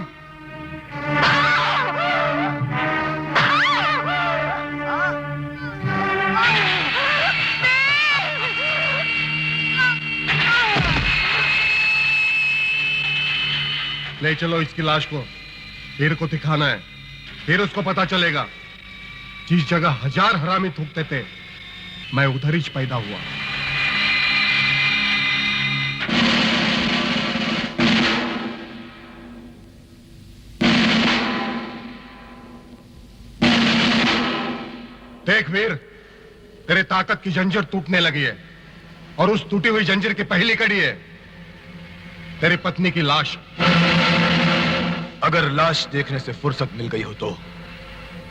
Speaker 1: ले चलो इसकी लाश को, वीर को दिखाना है, फिर उसको पता चलेगा जिस जगह 1000 हरामी थूकते थे मैं उधर ही पैदा हुआ। देख वीर, तेरे ताकत की जंजीर टूटने लगी है और उस टूटी हुई जंजीर की पहली कड़ी है तेरी पत्नी की लाश।
Speaker 7: अगर लाश देखने से फुर्सत मिल गई हो तो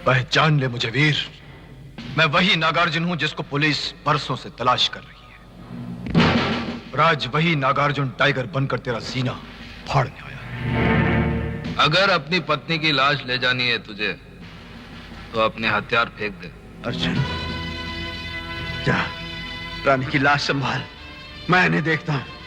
Speaker 7: पहचान ले मुझे वीर, मैं वही नागार्जुन हूं जिसको पुलिस बरसों से तलाश कर रही है। और आज वही नागार्जुन टाइगर बनकर तेरा सीना फाड़ने आया।
Speaker 2: अगर अपनी पत्नी की लाश ले जानी है तुझे तो अपने हथियार फेंक दे।
Speaker 4: अर्जुन, जा रानी की लाश संभाल, मैं इन्हें देखता हूं।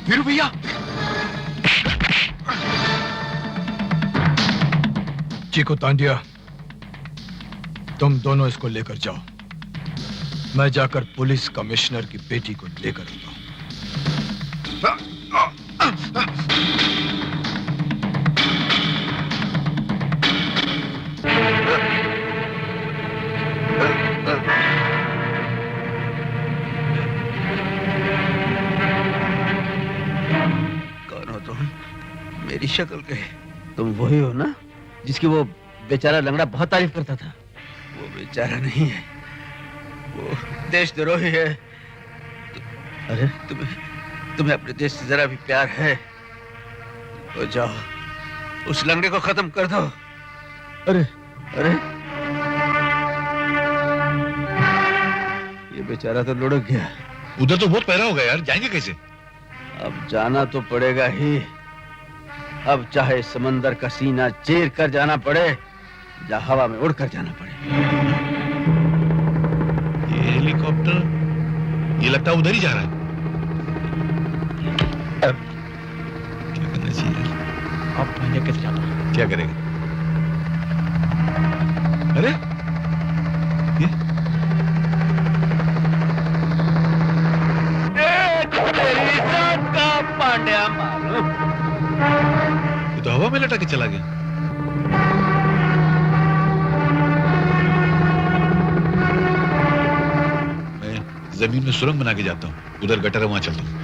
Speaker 7: वीरू भैया। चीकू तांडिया, तुम दोनों इसको लेकर जाओ, मैं जाकर पुलिस कमिश्नर की बेटी को लेकर आता
Speaker 4: मेरी शक्ल के तुम वही हो ना जिसकी वो बेचारा लंगड़ा बहुत तारीफ करता था? वो बेचारा नहीं है, वो देशद्रोही है। अरे तुम्हें अपने देश से जरा भी प्यार है तो जाओ उस लंगड़े को खत्म कर दो। अरे अरे ये बेचारा तो लुढ़क गया।
Speaker 13: उधर तो बहुत पैरा होगा यार, जाएंगे कैसे?
Speaker 4: अब जाना तो पड़ेगा ही, अब चाहे समंदर का सीना चीर कर जाना पड़े या हवा में उड़कर जाना पड़े।
Speaker 13: ये हेलीकॉप्टर, ये लगता है उधर ही जा रहा है। क्या करना चाहिए?
Speaker 6: अब मैं कैसे जाता हूँ?
Speaker 13: क्या करेगा? अरे
Speaker 5: तेरी जान का पांड्या मालूम,
Speaker 13: ये तो हवा में लटा के चला गया। जमीन में सुरंग बना के जाता हूँ, उधर गटर है, वहां चलता हूँ।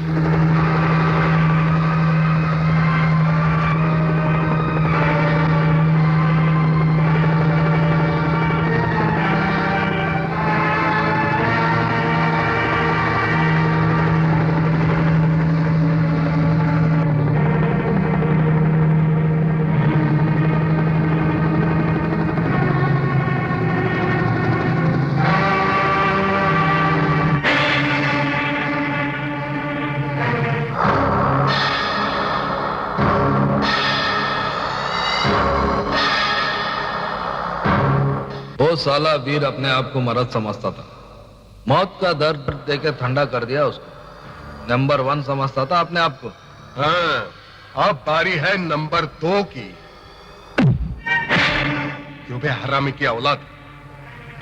Speaker 2: वो साला वीर अपने आप को मर्द समझता था, मौत का दर्द देकर ठंडा कर दिया उसको। नंबर 1 समझता था अपने आप को।
Speaker 1: हाँ, अब बारी है नंबर 2 की। क्यों बे हरामी की औलाद,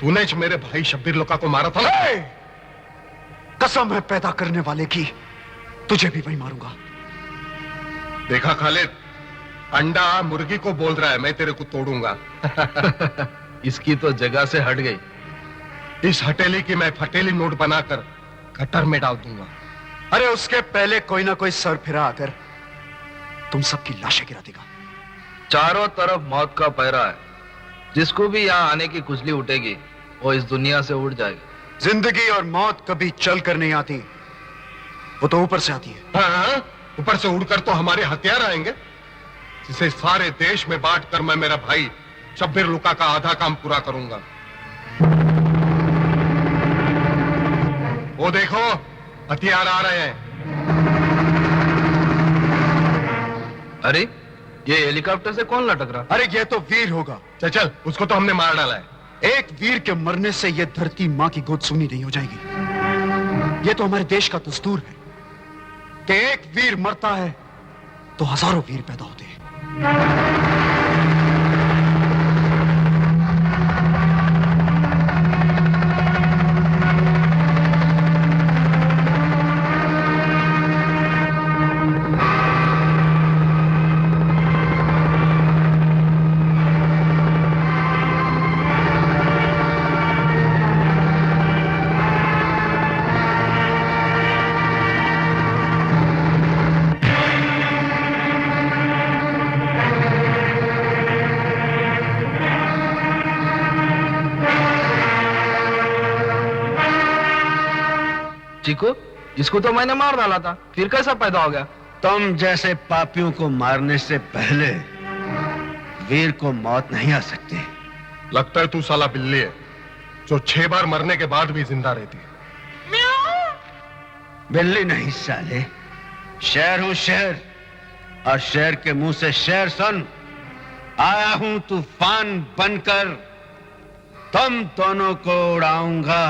Speaker 1: तूने ज मेरे भाई शब्बीर लोका को मारा था ना?
Speaker 6: कसम है पैदा करने वाले की, तुझे भी वही मारूंगा।
Speaker 1: देखा खालिद, अंडा मुर्गी को बोल रहा है मैं तेरे को तोड़ूंगा।
Speaker 2: इसकी तो जगह से हट गई।
Speaker 1: इस हटेली की मैं फटेली नोट बनाकर गटर में डाल दूंगा।
Speaker 6: अरे उसके पहले कोई ना कोई सर फिरा आकर तुम सबकी लाशें गिरा देगा।
Speaker 2: चारों तरफ मौत का पहरा है, जिसको भी यहाँ आने की खुजली उठेगी वो इस दुनिया से उड़ जाएगी।
Speaker 6: जिंदगी और मौत कभी चल कर नहीं आती, वो तो ऊपर से आती है।
Speaker 1: हाँ, ऊपर से उड़कर तो हमारे हथियार आएंगे, जिसे सारे देश में बांटकर मैं मेरा भाई शब्बीर लुका का आधा काम पूरा करूंगा। वो देखो, हथियार आ रहे हैं।
Speaker 2: अरे ये हेलीकॉप्टर से कौन लटक रहा?
Speaker 6: अरे ये तो वीर होगा।
Speaker 1: चल चल, उसको तो हमने मार डाला है।
Speaker 6: एक वीर के मरने से ये धरती मां की गोद सुनी नहीं हो जाएगी। ये तो हमारे देश का दस्तूर है कि एक वीर मरता है तो हजारों वीर पैदा होते हैं।
Speaker 2: चीकू, इसको तो मैंने मार डाला था, फिर कैसा पैदा हो गया?
Speaker 4: तुम जैसे पापियों को मारने से पहले वीर को मौत नहीं आ सकती।
Speaker 1: लगता है तू साला बिल्ली है जो 6 बार मरने के बाद भी जिंदा रहती है।
Speaker 4: बिल्ली नहीं साले, शेर हूं शेर, और शेर के मुंह से शेर सुन। आया हूं तूफान बनकर, तुम दोनों को उड़ाऊंगा,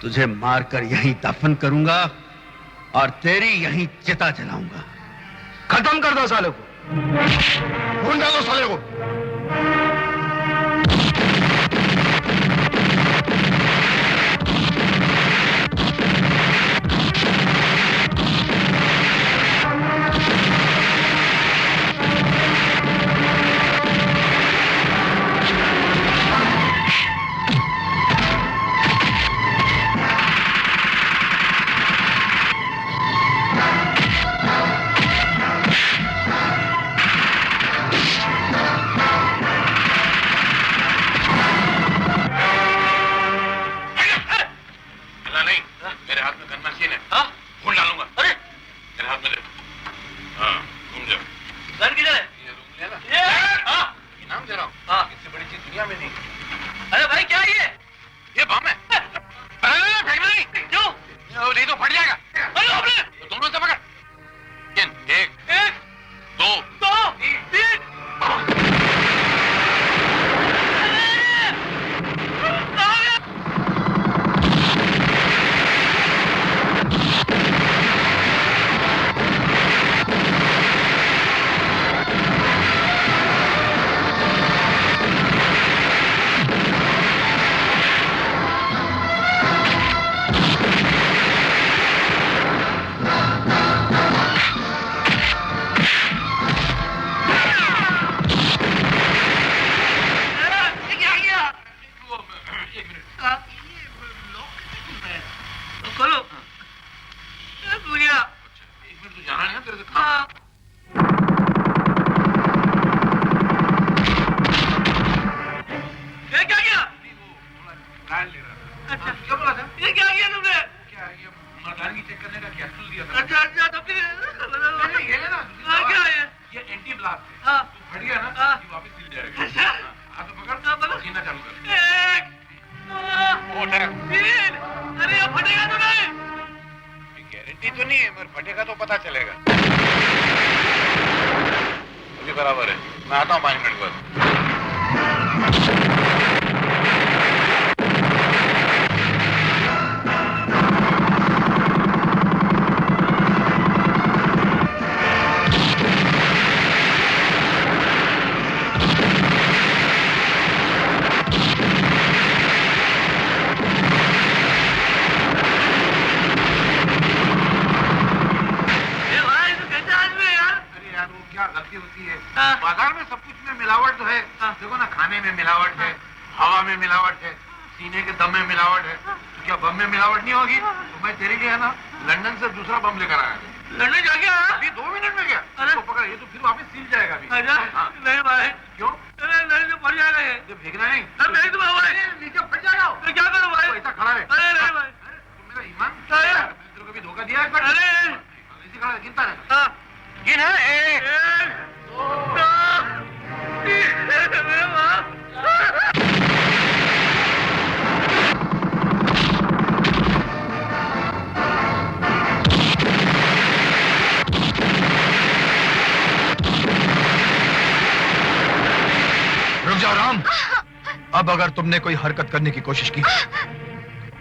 Speaker 4: तुझे मारकर यहीं दफन करूंगा और तेरी यहीं चिता जलाऊंगा।
Speaker 2: खत्म कर दो साले को।
Speaker 1: ढूंढ डालो साले को।
Speaker 17: खोलो गुड़िया
Speaker 7: इसमें तू जाना नहीं है तेरे से
Speaker 17: हाँ ये क्या किया
Speaker 7: ट्रायल ले रहा था।
Speaker 17: अच्छा
Speaker 7: क्या बोला था?
Speaker 17: ये क्या किया तुमने
Speaker 7: क्या ये मर्दानगी चेक करने का कैप्सूल दिया था।
Speaker 17: अच्छा अच्छा तो फिर
Speaker 7: नहीं, ये लेना।
Speaker 17: क्या है
Speaker 7: ये एंटी ब्लास्ट है।
Speaker 17: हाँ
Speaker 7: तू फट गया ना
Speaker 17: हाँ।
Speaker 7: ये वापस सिल जाएगा।
Speaker 17: अच्छा
Speaker 7: हाथ पकड़
Speaker 17: हाँ, पकड़।
Speaker 7: पसीना चालू कर।
Speaker 17: एक दो तीन अरे ये फटेगा तो नहीं
Speaker 7: गारंटी तो नहीं है मगर फटेगा तो पता चलेगा। अभी बराबर है। मैं आता हूँ 5 मिनट बाद।
Speaker 17: ये भाई तो कैसा आदमी है यार
Speaker 7: अरे यार वो क्या गलती होती है
Speaker 17: हाँ।
Speaker 7: बाजार में सब कुछ में मिलावट तो है देखो ना खाने में मिलावट है हवा में मिलावट है सीने के दम में मिलावट है तो क्या बम में मिलावट नहीं होगी तो मैं तेरे लिए है ना लंदन से दूसरा बम लेकर आया
Speaker 17: लड़ने जा गया
Speaker 7: अभी 2 मिनट में क्या
Speaker 17: अरे।
Speaker 7: तो पकड़ ये तो फिर वापस सिल जाएगा अभी
Speaker 17: अच्छा
Speaker 7: हाँ।
Speaker 17: नहीं भाई
Speaker 7: क्यों
Speaker 17: अरे नहीं तो पड़ जाएगा ये
Speaker 7: ये फेंकना नहीं
Speaker 17: अरे नहीं तो भाई
Speaker 7: नीचे फट जाएगा
Speaker 17: तो क्या करूं भाई
Speaker 7: तो ऐसा खड़ा रहे
Speaker 17: अरे नहीं भाई
Speaker 7: तुम मेरा ईमान
Speaker 17: अरे।
Speaker 7: मैंने तेरे को भी धोखा दिया है
Speaker 17: अरे
Speaker 7: ऐसे खड़ा रहे, गिनता रहे
Speaker 17: हाँ
Speaker 7: गिन है
Speaker 17: एक दो तीन मेरे बाप
Speaker 7: रुक जाओ राम अब अगर तुमने कोई हरकत करने की कोशिश की तो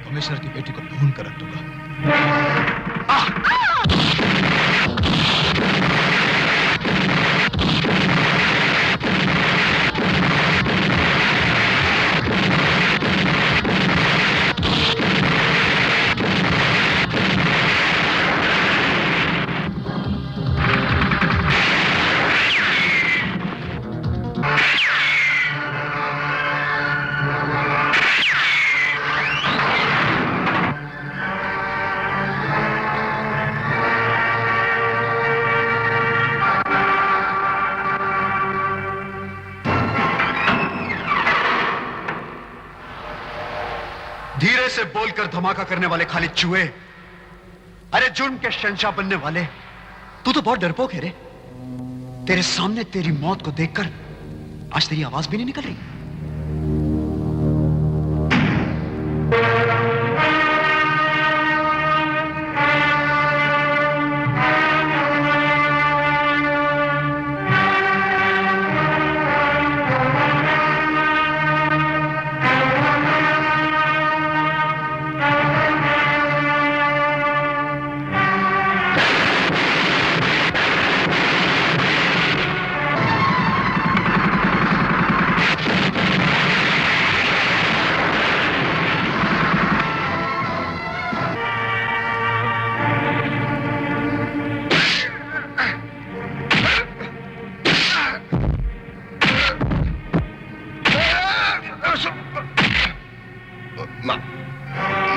Speaker 7: कमिश्नर की बेटी को ढूंढ कर रख दूंगा
Speaker 6: धीरे से बोलकर धमाका करने वाले खाली चूहे अरे जुर्म के शहंशाह बनने वाले तू तो बहुत डरपोक है रे तेरे सामने तेरी मौत को देखकर आज तेरी आवाज भी नहीं निकल रही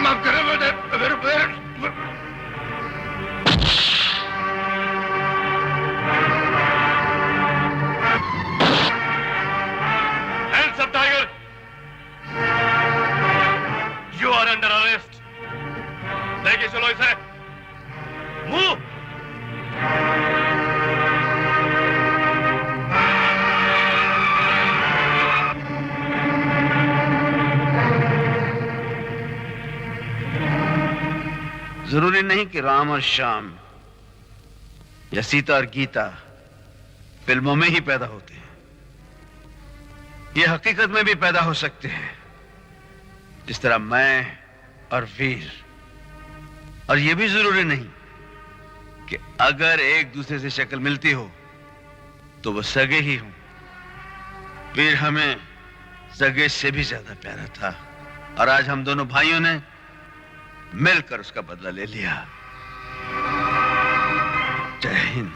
Speaker 7: माफ करें
Speaker 9: Hands up, Tiger! You are under arrest. लेके चलो इसे. Move!
Speaker 4: जरूरी नहीं कि राम और श्याम या सीता और गीता फिल्मों में ही पैदा होते हैं ये हकीकत में भी पैदा हो सकते हैं जिस तरह मैं और वीर और ये भी जरूरी नहीं कि अगर एक दूसरे से शक्ल मिलती हो तो वो सगे ही हों वीर हमें सगे से भी ज्यादा प्यारा था और आज हम दोनों भाइयों ने मिलकर उसका बदला ले लिया जय हिंद